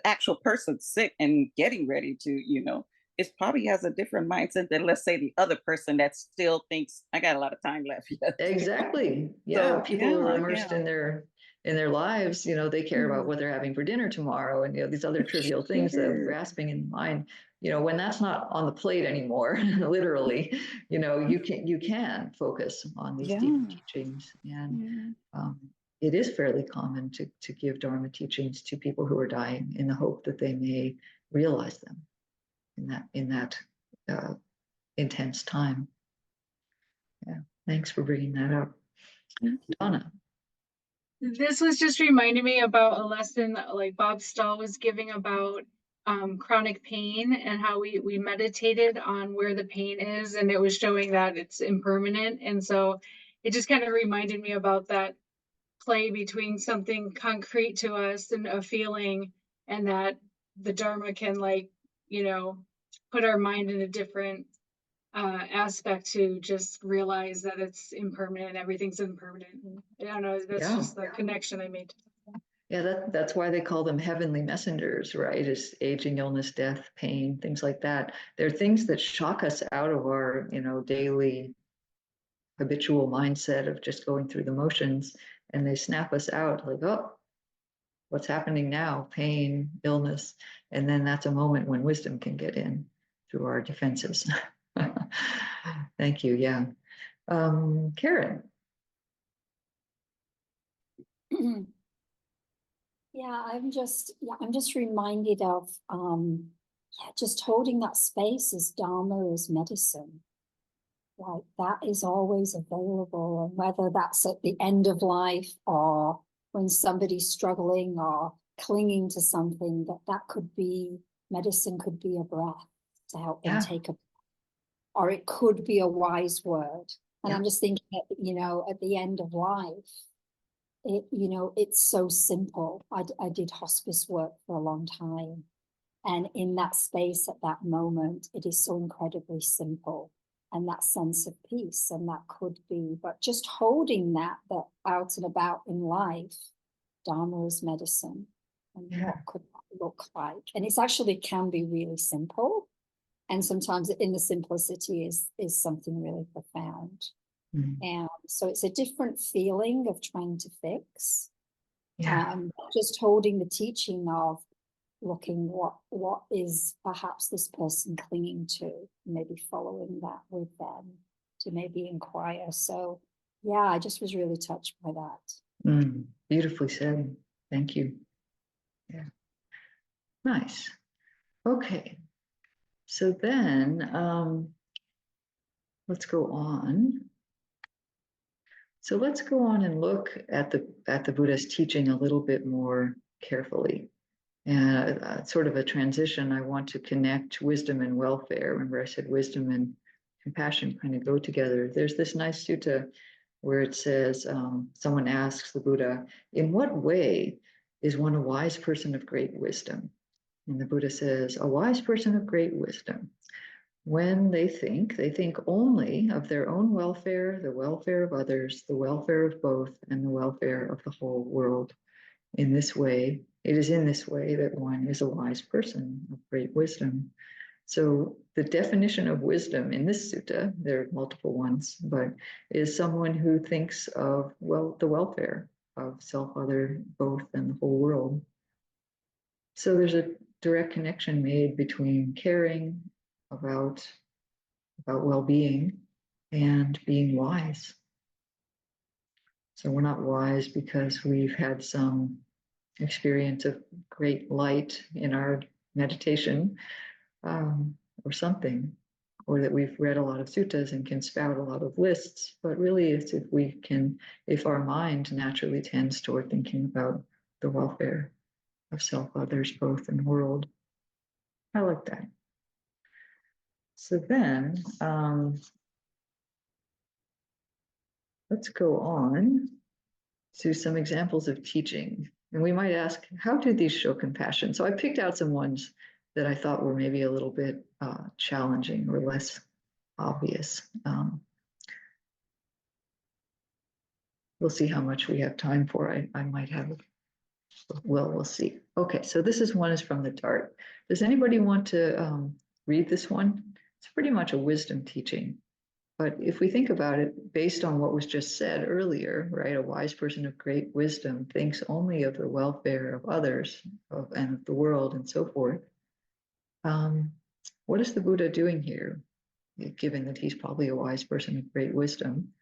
actual person sick and getting ready to, it probably has a different mindset than, let's say, the other person that still thinks I got a lot of time left yet. Exactly. Yeah. So, People who are immersed in their lives, they care about what they're having for dinner tomorrow, and these other trivial things that are grasping in mind. When that's not on the plate anymore, literally, you can focus on these deep teachings. And it is fairly common to give Dharma teachings to people who are dying in the hope that they may realize them in that intense time. Yeah, thanks for bringing that up, Donna. This was just reminding me about a lesson that, like, Bob Stahl was giving about chronic pain and how we meditated on where the pain is, and it was showing that it's impermanent. And so it just kind of reminded me about that play between something concrete to us and a feeling, and that the Dharma can, like, put our mind in a different aspect to just realize that it's impermanent. Everything's impermanent. I don't know. That's just the connection I made. Yeah, that's why they call them heavenly messengers, right? Is aging, illness, death, pain, things like that. They're things that shock us out of our, daily habitual mindset of just going through the motions, and they snap us out like, oh, what's happening now? Pain, illness. And then that's a moment when wisdom can get in through our defenses. Thank you. Yeah. Karen. Yeah, I'm just reminded of just holding that space as Dharma, as medicine. Like, that is always available, and whether that's at the end of life or when somebody's struggling or clinging to something, that could be medicine, could be a breath to help them take a, or it could be a wise word. And I'm just thinking, at the end of life, it's so simple. I did hospice work for a long time, and in that space at that moment, it is so incredibly simple. and that sense of peace. And that could be, but just holding that out and about in life, Dharma is medicine. And Yeah. what could that look like? And it's actually can be really simple. And sometimes in the simplicity is something really profound. Mm. And so it's a different feeling of trying to fix. Yeah. Just holding the teaching of looking what is perhaps this person clinging to, maybe following that with them to maybe inquire. So yeah, I just was really touched by that. Beautifully said. Thank you. Yeah. Nice. Okay. So then let's go on. So let's go on and look at the Buddha's teaching a little bit more carefully. And sort of a transition, I want to connect wisdom and welfare. Remember I said wisdom and compassion kind of go together. There's this nice sutta where it says, someone asks the Buddha, in what way is one a wise person of great wisdom? And the Buddha says, a wise person of great wisdom, when they think only of their own welfare, the welfare of others, the welfare of both, and the welfare of the whole world. In this way, it is in this way that one is a wise person of great wisdom. So the definition of wisdom in this sutta, there are multiple ones, but is someone who thinks of, well, the welfare of self, other, both, and the whole world. So there's a direct connection made between caring about well-being and being wise. So we're not wise because we've had some experience of great light in our meditation, or something, or that we've read a lot of suttas and can spout a lot of lists, but really it's if our mind naturally tends toward thinking about the welfare of self, others, both, and world. I like that. So then, let's go on to some examples of teaching. And we might ask, how do these show compassion? So I picked out some ones that I thought were maybe a little bit challenging or less obvious. We'll see how much we have time for. I might have, we'll see. Okay, so this is from the Dart. Does anybody want to read this one? It's pretty much a wisdom teaching. But if we think about it, based on what was just said earlier, right, a wise person of great wisdom thinks only of the welfare of others and of the world and so forth. What is the Buddha doing here, given that he's probably a wise person of great wisdom?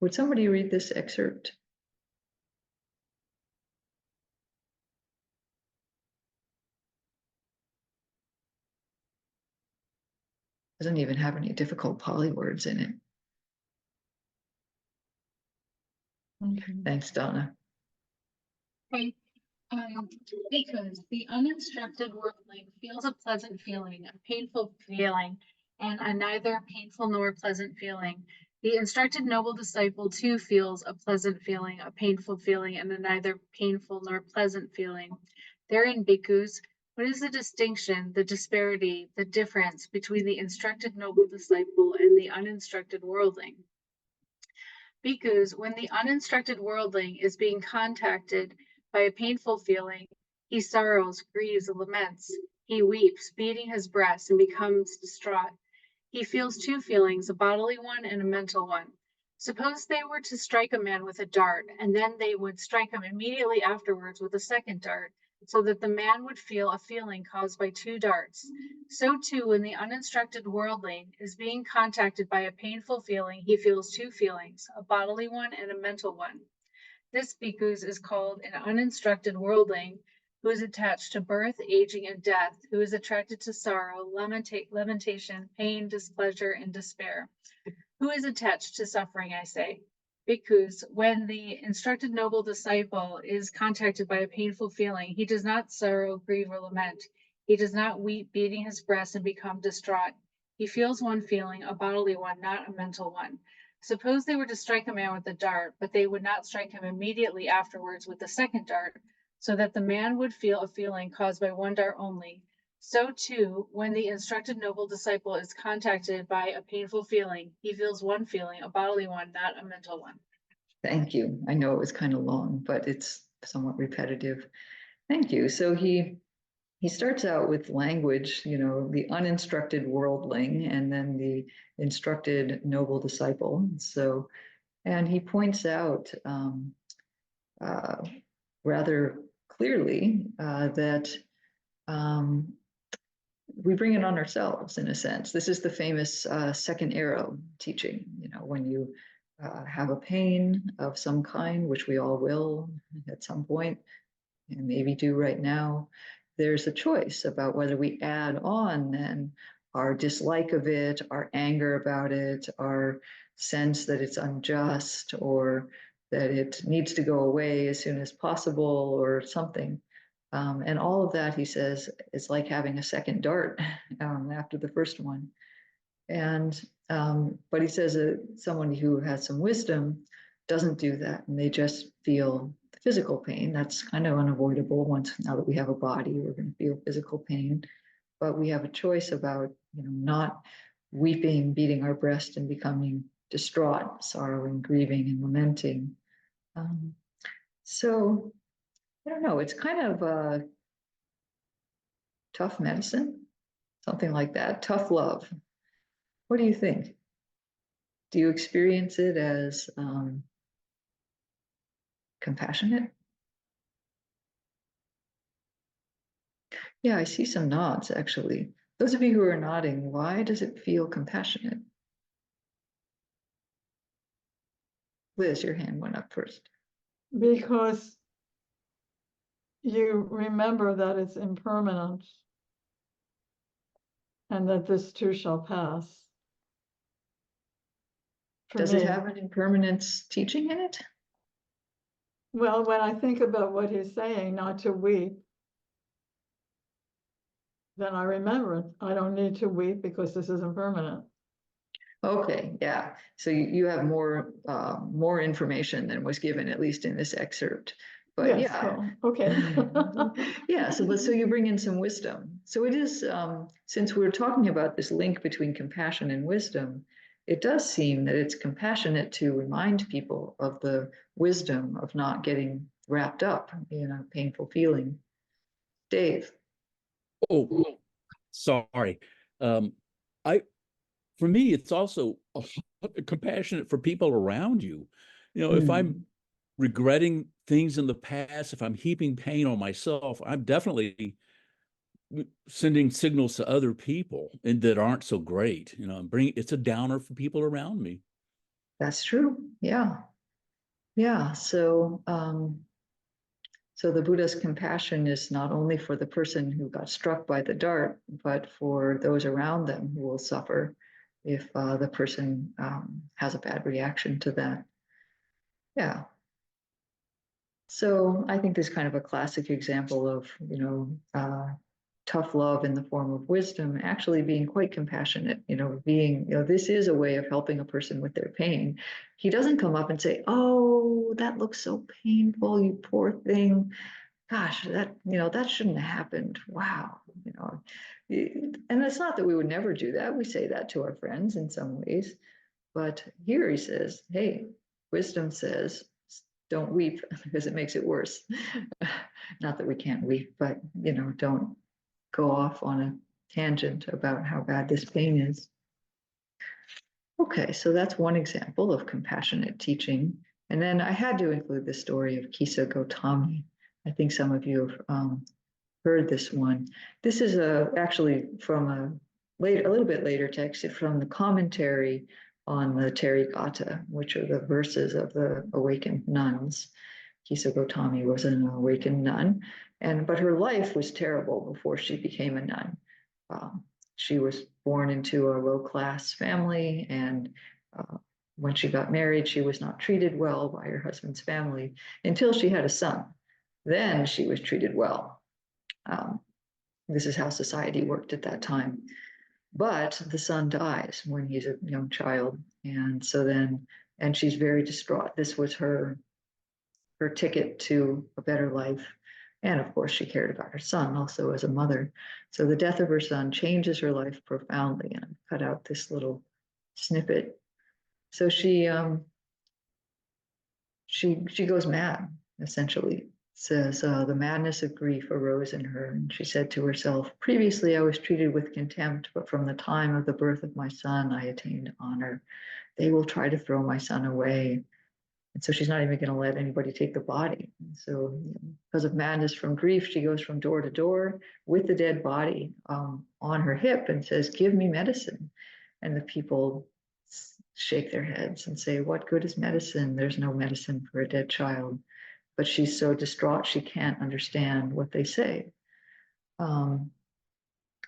Would somebody read this excerpt? Doesn't even have any difficult Pali words in it. Thanks, Donna. Okay. Because the uninstructed worldling feels a pleasant feeling, a painful feeling, and a neither painful nor pleasant feeling. The instructed noble disciple too feels a pleasant feeling, a painful feeling, and a neither painful nor pleasant feeling. Therein, bhikkhus, what is the distinction, the disparity, the difference between the instructed noble disciple and the uninstructed worldling? Bhikkhus, when the uninstructed worldling is being contacted by a painful feeling, he sorrows, grieves, and laments. He weeps, beating his breast, and becomes distraught. He feels two feelings, a bodily one and a mental one. Suppose they were to strike a man with a dart, and then they would strike him immediately afterwards with a second dart, so that the man would feel a feeling caused by two darts. So too, when the uninstructed worldling is being contacted by a painful feeling, he feels two feelings, a bodily one and a mental one. This bhikkhus is called an uninstructed worldling, who is attached to birth, aging, and death, who is attracted to sorrow, lamentation, pain, displeasure, and despair. Who is attached to suffering, I say. Bhikkhus, when the instructed noble disciple is contacted by a painful feeling, he does not sorrow, grieve, or lament. He does not weep, beating his breast, and become distraught. He feels one feeling, a bodily one, not a mental one. Suppose they were to strike a man with a dart, but they would not strike him immediately afterwards with the second dart, so that the man would feel a feeling caused by one dart only. So too, when the instructed noble disciple is contacted by a painful feeling, he feels one feeling, a bodily one, not a mental one. Thank you. I know it was kind of long, but it's somewhat repetitive. Thank you. So he starts out with language, you know, the uninstructed worldling and then the instructed noble disciple. So, and he points out uh, rather clearly that we bring it on ourselves in a sense. This is the famous second arrow teaching, you know, when you have a pain of some kind, which we all will at some point, and maybe do right now, there's a choice about whether we add on then our dislike of it, our anger about it, our sense that it's unjust or that it needs to go away as soon as possible or something. And all of that, he says, is like having a second dart after the first one. And but he says that someone who has some wisdom doesn't do that, and they just feel physical pain. That's kind of unavoidable. Once now that we have a body, we're going to feel physical pain, but we have a choice about, you know, not weeping, beating our breast, and becoming distraught, sorrowing, grieving, and lamenting. So I don't know. It's kind of a tough medicine, something like that. Tough love. What do you think? Do you experience it as compassionate? Yeah, I see some nods actually. Those of you who are nodding, why does it feel compassionate? Liz, your hand went up first. Because you remember that it's impermanent and that this too shall pass. For Does me. it have an impermanence teaching in it? Well, when I think about what he's saying, not to weep, then I remember it. I don't need to weep because this is impermanent. Okay, yeah. So you have more information than was given, at least in this excerpt. But Yes, yeah. well, okay. Yeah, so you bring in some wisdom. So it is, since we're talking about this link between compassion and wisdom, it does seem that it's compassionate to remind people of the wisdom of not getting wrapped up in a painful feeling. Dave. Oh, sorry. For me, it's also compassionate for people around you. You know, if I'm regretting things in the past, if I'm heaping pain on myself, I'm definitely sending signals to other people and that aren't so great. You know, it's a downer for people around me. That's true. Yeah. Yeah. So so the Buddha's compassion is not only for the person who got struck by the dart, but for those around them who will suffer if the person has a bad reaction to that. Yeah. So I think this is kind of a classic example of, you know, tough love in the form of wisdom, actually being quite compassionate, you know, being, you know, this is a way of helping a person with their pain. He doesn't come up and say, oh, that looks so painful, you poor thing. Gosh, that, you know, that shouldn't have happened. Wow. You know, and it's not that we would never do that. We say that to our friends in some ways, but here he says, hey, wisdom says, don't weep because it makes it worse. Not that we can't weep, but, you know, don't go off on a tangent about how bad this pain is. Okay, so that's one example of compassionate teaching. And then I had to include the story of Kisa Gotami. I think some of you have heard this one. This is actually from a little bit later text from the commentary on the Therigatha, which are the verses of the awakened nuns. Kisa Gotami was an awakened nun, but her life was terrible before she became a nun. She was born into a low-class family, and when she got married, she was not treated well by her husband's family until she had a son. Then she was treated well. This is how society worked at that time. But the son dies when he's a young child, and so then, and she's very distraught. This was her ticket to a better life. And of course, she cared about her son also as a mother. So the death of her son changes her life profoundly. And I've cut out this little snippet. So she goes mad, essentially. Says the madness of grief arose in her, and she said to herself, previously I was treated with contempt, but from the time of the birth of my son, I attained honor. They will try to throw my son away. And so she's not even going to let anybody take the body. And so, because of madness from grief, she goes from door to door with the dead body on her hip and says, give me medicine. And the people shake their heads and say, what good is medicine? There's no medicine for a dead child. But she's so distraught, she can't understand what they say. And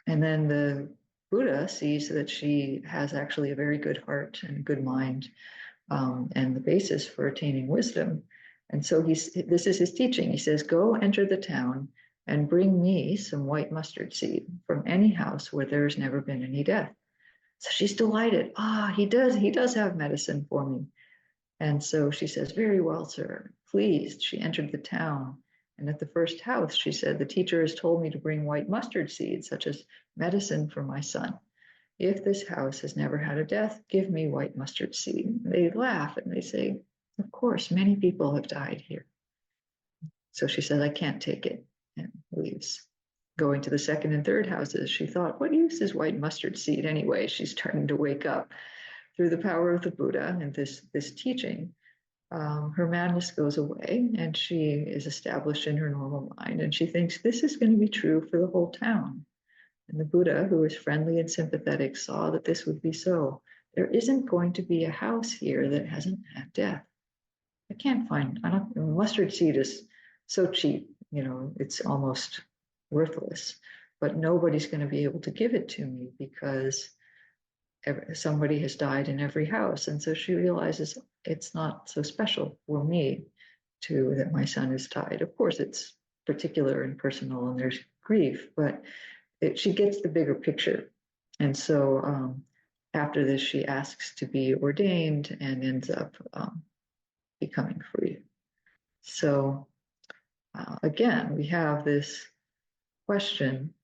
then the Buddha sees that she has actually a very good heart and a good mind, and the basis for attaining wisdom. And so this is his teaching. He says, go enter the town and bring me some white mustard seed from any house where there's never been any death. So she's delighted. He does have medicine for me. And so she says, very well, sir. Pleased, she entered the town. And at the first house, she said, the teacher has told me to bring white mustard seeds, such as medicine for my son. If this house has never had a death, give me white mustard seed. They laugh and they say, of course, many people have died here. So she says, I can't take it, and leaves. Going to the second and third houses, she thought, what use is white mustard seed anyway? She's starting to wake up. Through the power of the Buddha and this teaching, her madness goes away and she is established in her normal mind. And she thinks this is going to be true for the whole town. And the Buddha, who is friendly and sympathetic, saw that this would be so. There isn't going to be a house here that hasn't had death. I can't find, mustard seed is so cheap, it's almost worthless, but nobody's going to be able to give it to me because somebody has died in every house. And so she realizes it's not so special for me that my son is died. Of course, it's particular and personal and there's grief, but she gets the bigger picture. And so after this, she asks to be ordained and ends up becoming free. So again, we have this question,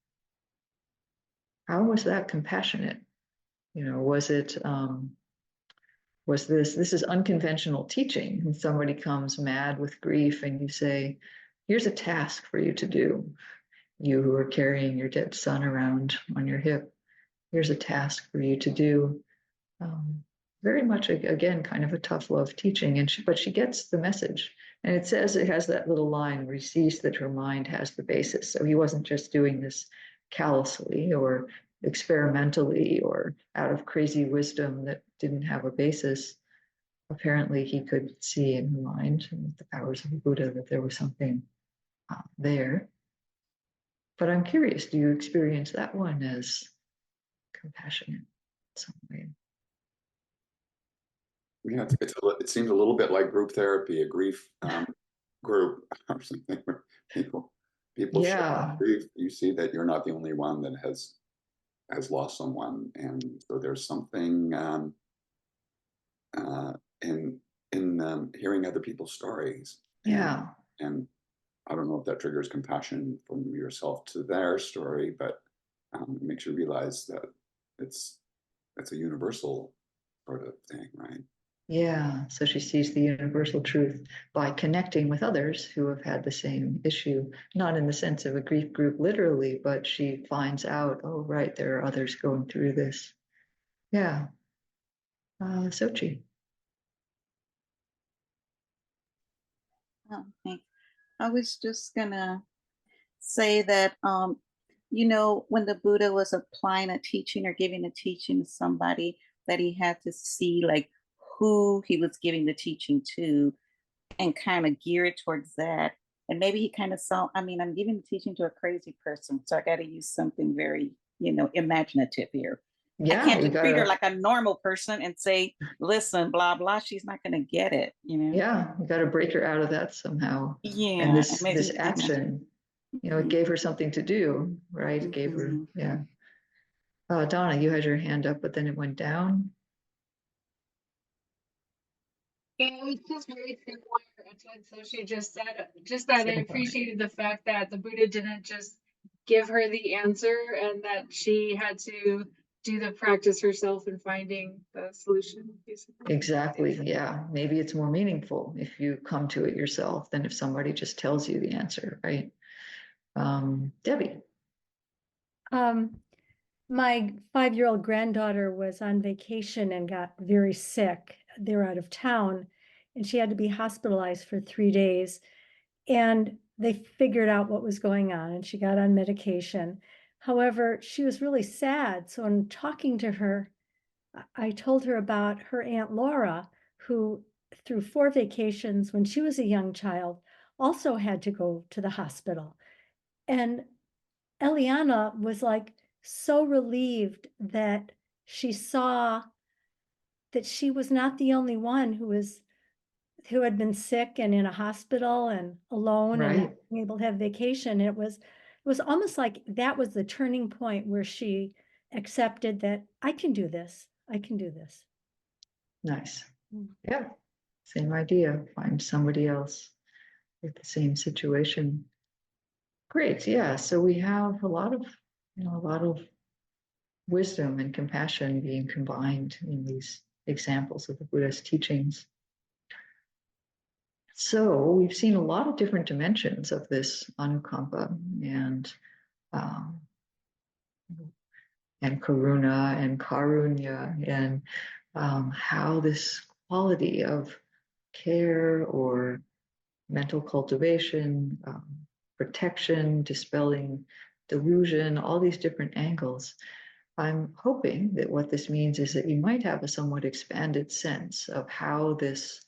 how was that compassionate? Was it, this is unconventional teaching. When somebody comes mad with grief and you say, here's a task for you to do. You who are carrying your dead son around on your hip, here's a task for you to do. Very much, again, kind of a tough love teaching, but she gets the message. And it says, it has that little line where he sees that her mind has the basis. So he wasn't just doing this callously or experimentally or out of crazy wisdom that didn't have a basis. Apparently he could see in her mind and with the powers of the Buddha that there was something there. But I'm curious, do you experience that one as compassionate in some way? Yeah, it seems a little bit like group therapy, a grief group or something where people share grief. You see that you're not the only one that has lost someone, and so there's something in hearing other people's stories. Yeah. And I don't know if that triggers compassion from yourself to their story, but it makes you realize that it's a universal sort of thing, right? Yeah, so she sees the universal truth by connecting with others who have had the same issue, not in the sense of a grief group literally, but she finds out, oh, right, there are others going through this. Yeah. Sochi. Okay. I was just gonna say that, when the Buddha was applying a teaching or giving a teaching to somebody, that he had to see like who he was giving the teaching to and kind of gear it towards that. And maybe he kind of saw, I'm giving the teaching to a crazy person, so I got to use something very, imaginative here. Yeah, I can't just treat her like a normal person and say, listen, blah, blah. She's not going to get it, Yeah, you got to break her out of that somehow. Yeah. And this action, it gave her something to do, right? It gave her, yeah. Donna, you had your hand up, but then it went down. Yeah, it was just very similar. So she just said, just that I Second comment. appreciated the fact that the Buddha didn't just give her the answer and that she had to do the practice herself in finding the solution. Basically. Exactly, yeah. Maybe it's more meaningful if you come to it yourself than if somebody just tells you the answer, right? Debbie. My 5-year-old granddaughter was on vacation and got very sick. They were out of town and she had to be hospitalized for 3 days. And they figured out what was going on and she got on medication. However, she was really sad. So in talking to her, I told her about her Aunt Laura, who through 4 vacations when she was a young child, also had to go to the hospital. And Eliana was like so relieved that she saw that she was not the only one who had been sick and in a hospital and alone and Right. not being able to have vacation. It was almost like that was the turning point where she accepted that I can do this. I can do this. Nice. Mm. Yeah, same idea. Find somebody else with the same situation. Great. Yeah. So we have a lot of wisdom and compassion being combined in these examples of the Buddha's teachings. So we've seen a lot of different dimensions of this anukampa and karuna and karunya and how this quality of care or mental cultivation, protection, dispelling delusion, all these different angles. I'm hoping that what this means is that you might have a somewhat expanded sense of how this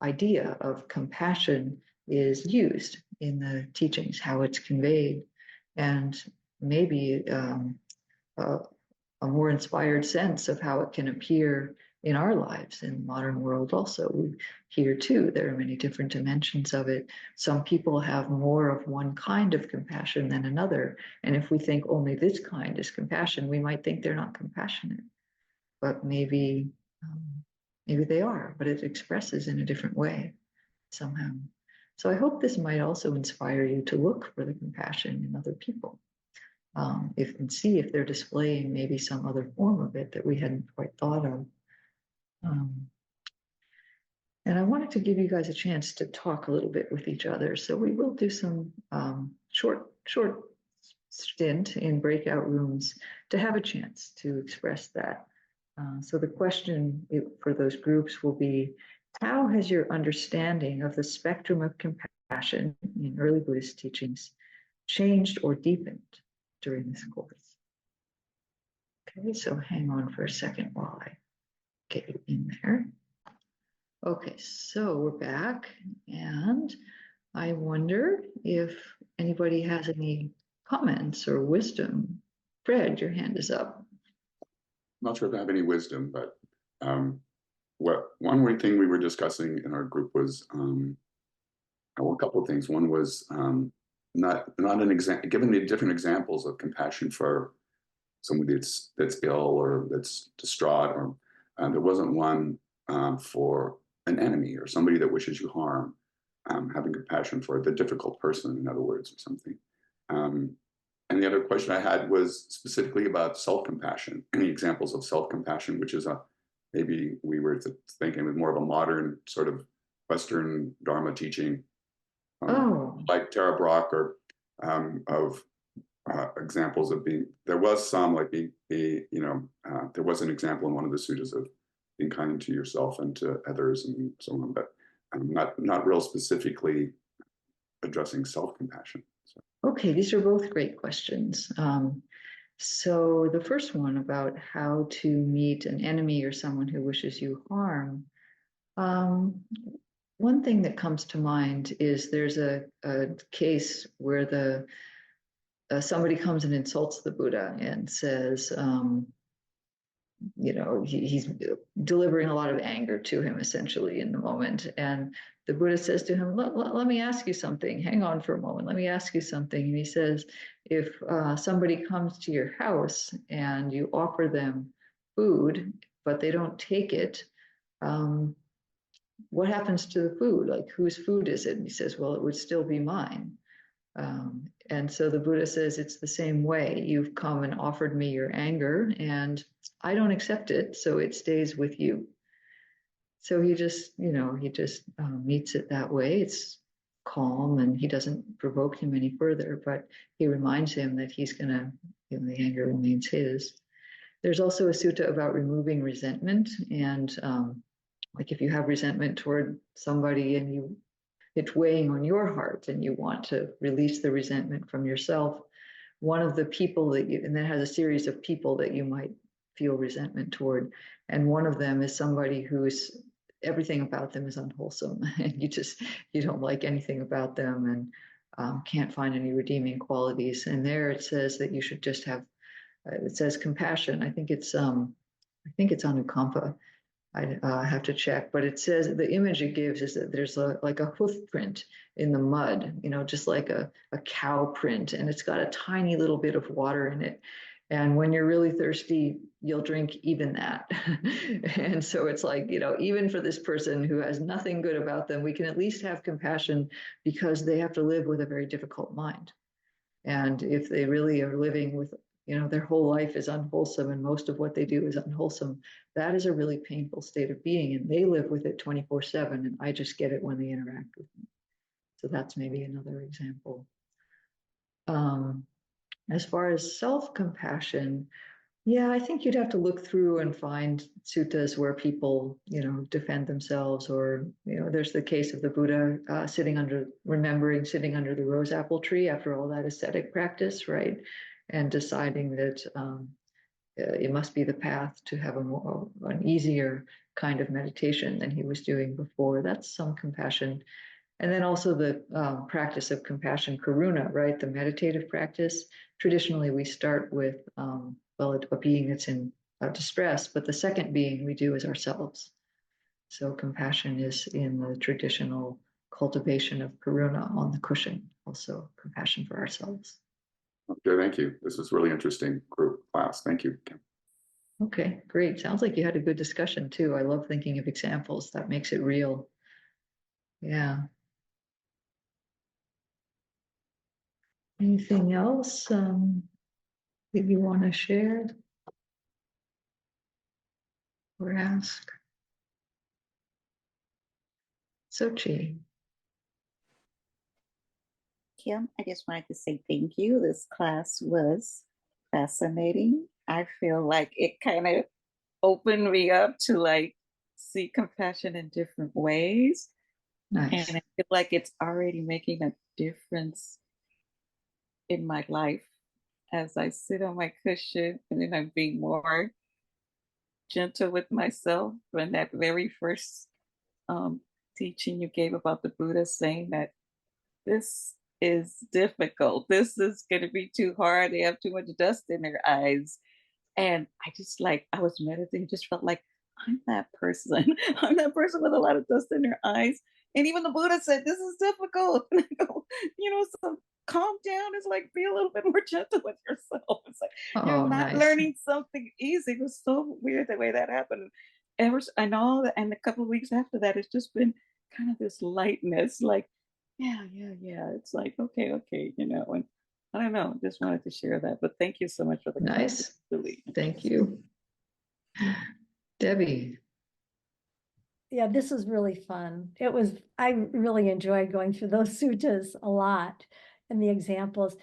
idea of compassion is used in the teachings, how it's conveyed, and maybe a more inspired sense of how it can appear in our lives in the modern world also. Here too, there are many different dimensions of it. Some people have more of one kind of compassion than another. And if we think only this kind is compassion, we might think they're not compassionate. But maybe they are, but it expresses in a different way somehow. So I hope this might also inspire you to look for the compassion in other people. And see if they're displaying maybe some other form of it that we hadn't quite thought of. And I wanted to give you guys a chance to talk a little bit with each other. So we will do some short stint in breakout rooms to have a chance to express that. So the question for those groups will be, how has your understanding of the spectrum of compassion in early Buddhist teachings changed or deepened during this course? Okay, so hang on for a second while I get you in there. Okay, so we're back, and I wonder if anybody has any comments or wisdom. Fred, your hand is up. Not sure if I have any wisdom, but one thing we were discussing in our group was a couple of things. One was not an example, given the different examples of compassion for somebody that's ill or that's distraught, or there wasn't one for an enemy or somebody that wishes you harm, having compassion for the difficult person, in other words, or something. And the other question I had was specifically about self-compassion, any examples of self-compassion, which is maybe we were thinking of more of a modern sort of Western Dharma teaching, like Tara Brach, or of examples of there was some like there was an example in one of the suttas of being kind to yourself and to others and so on, but not real specifically addressing self-compassion. So. Okay, these are both great questions. So the first one about how to meet an enemy or someone who wishes you harm. One thing that comes to mind is there's a case where somebody comes and insults the Buddha and says, he's delivering a lot of anger to him essentially in the moment. And the Buddha says to him, let me ask you something. Hang on for a moment. Let me ask you something. And he says, if somebody comes to your house and you offer them food, but they don't take it, what happens to the food? Like, whose food is it? And he says, well, it would still be mine. And so the Buddha says, it's the same way. You've come and offered me your anger, and I don't accept it, so it stays with you. So he just, meets it that way. It's calm, and he doesn't provoke him any further, but he reminds him that he's gonna, the anger remains his. There's also a sutta about removing resentment, and like if you have resentment toward somebody and it's weighing on your heart and you want to release the resentment from yourself, one of the people and that has a series of people that you might feel resentment toward, and one of them is somebody who's everything about them is unwholesome, and you don't like anything about them, and can't find any redeeming qualities. And there it says that you should just have, it says compassion. I think it's Anukampa. I have to check, but it says the image it gives is that there's like a hoof print in the mud, just like a cow print, and it's got a tiny little bit of water in it. And when you're really thirsty, you'll drink even that. And so it's like, even for this person who has nothing good about them, we can at least have compassion because they have to live with a very difficult mind. And if they really are living with, their whole life is unwholesome and most of what they do is unwholesome, that is a really painful state of being. And they live with it 24/7. And I just get it when they interact with me. So that's maybe another example. As far as self-compassion, yeah, I think you'd have to look through and find suttas where people, defend themselves, or, there's the case of the Buddha sitting under the rose apple tree after all that ascetic practice, right? And deciding that it must be the path to have an easier kind of meditation than he was doing before. That's some compassion. And then also the practice of compassion, karuna, right? The meditative practice. Traditionally, we start with, a being that's in distress, but the second being we do is ourselves. So compassion is in the traditional cultivation of karuna on the cushion, also compassion for ourselves. Okay, thank you. This was really interesting group class. Thank you, Kim. Okay, great. Sounds like you had a good discussion too. I love thinking of examples. That makes it real. Yeah. Anything else that you want to share or ask? Sochi. Kim, I just wanted to say thank you. This class was fascinating. I feel like it kind of opened me up to see compassion in different ways. Nice. And I feel like it's already making a difference in my life as I sit on my cushion, and then I'm being more gentle with myself. When that very first teaching you gave about the Buddha saying that this is difficult, this is going to be too hard, they have too much dust in their eyes. And I was meditating, just felt like I'm that person. I'm that person with a lot of dust in their eyes. And even the Buddha said, this is difficult. And I go, so calm down. It's like, be a little bit more gentle with yourself. It's like, you're not learning something easy. It was so weird the way that happened. And a couple of weeks after that, it's just been kind of this lightness, like, yeah. It's like, okay, and I don't know, just wanted to share that. But thank you so much for the nice. Really. Thank you. Debbie. Yeah, this was really fun. I really enjoyed going through those suttas a lot and the examples.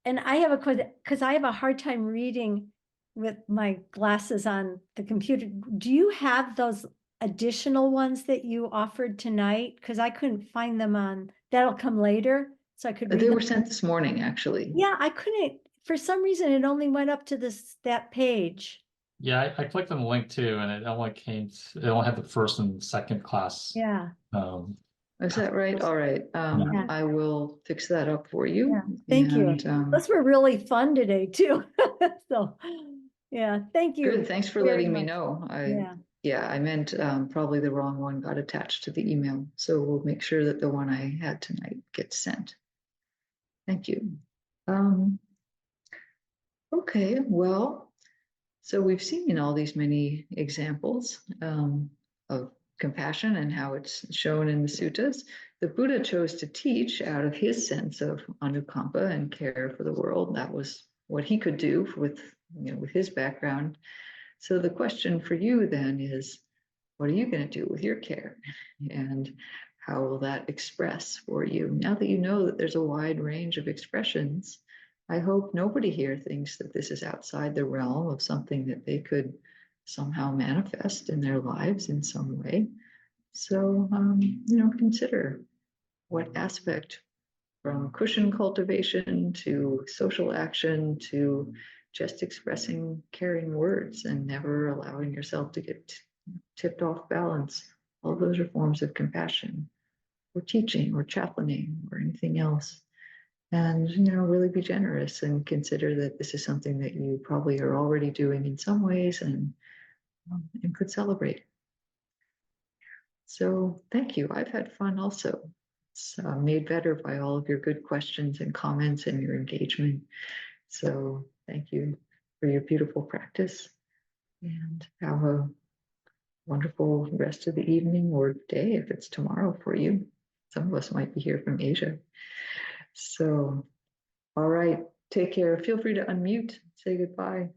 And I have a question, because I have a hard time reading with my glasses on the computer. Do you have those additional ones that you offered tonight? Because I couldn't find them that'll come later. So I could read They them. were sent this morning, actually. Yeah, I couldn't, for some reason, it only went up to that page. Yeah, I clicked on the link too, and it only had the first and second class. Yeah. Is that right? All right. Yeah. I will fix that up for you. Yeah. Thank you. Those were really fun today too. So, yeah, thank you. Good. Thanks for letting me know. I meant probably the wrong one got attached to the email. So we'll make sure that the one I had tonight gets sent. Thank you. Okay, well, so we've seen all these many examples of compassion and how it's shown in the suttas. The Buddha chose to teach out of his sense of anukampa and care for the world. That was what he could do with, with his background. So the question for you then is, what are you going to do with your care? And how will that express for you? Now that you know that there's a wide range of expressions, I hope nobody here thinks that this is outside the realm of something that they could somehow manifest in their lives in some way. So, consider what aspect, from cushion cultivation to social action to just expressing caring words and never allowing yourself to get tipped off balance. All those are forms of compassion, or teaching, or chaplaining, or anything else. And, really be generous and consider that this is something that you probably are already doing in some ways and could celebrate. So thank you. I've had fun also. It's made better by all of your good questions and comments and your engagement. So thank you for your beautiful practice, and have a wonderful rest of the evening or day if it's tomorrow for you. Some of us might be here from Asia. So, all right, take care. Feel free to unmute, say goodbye.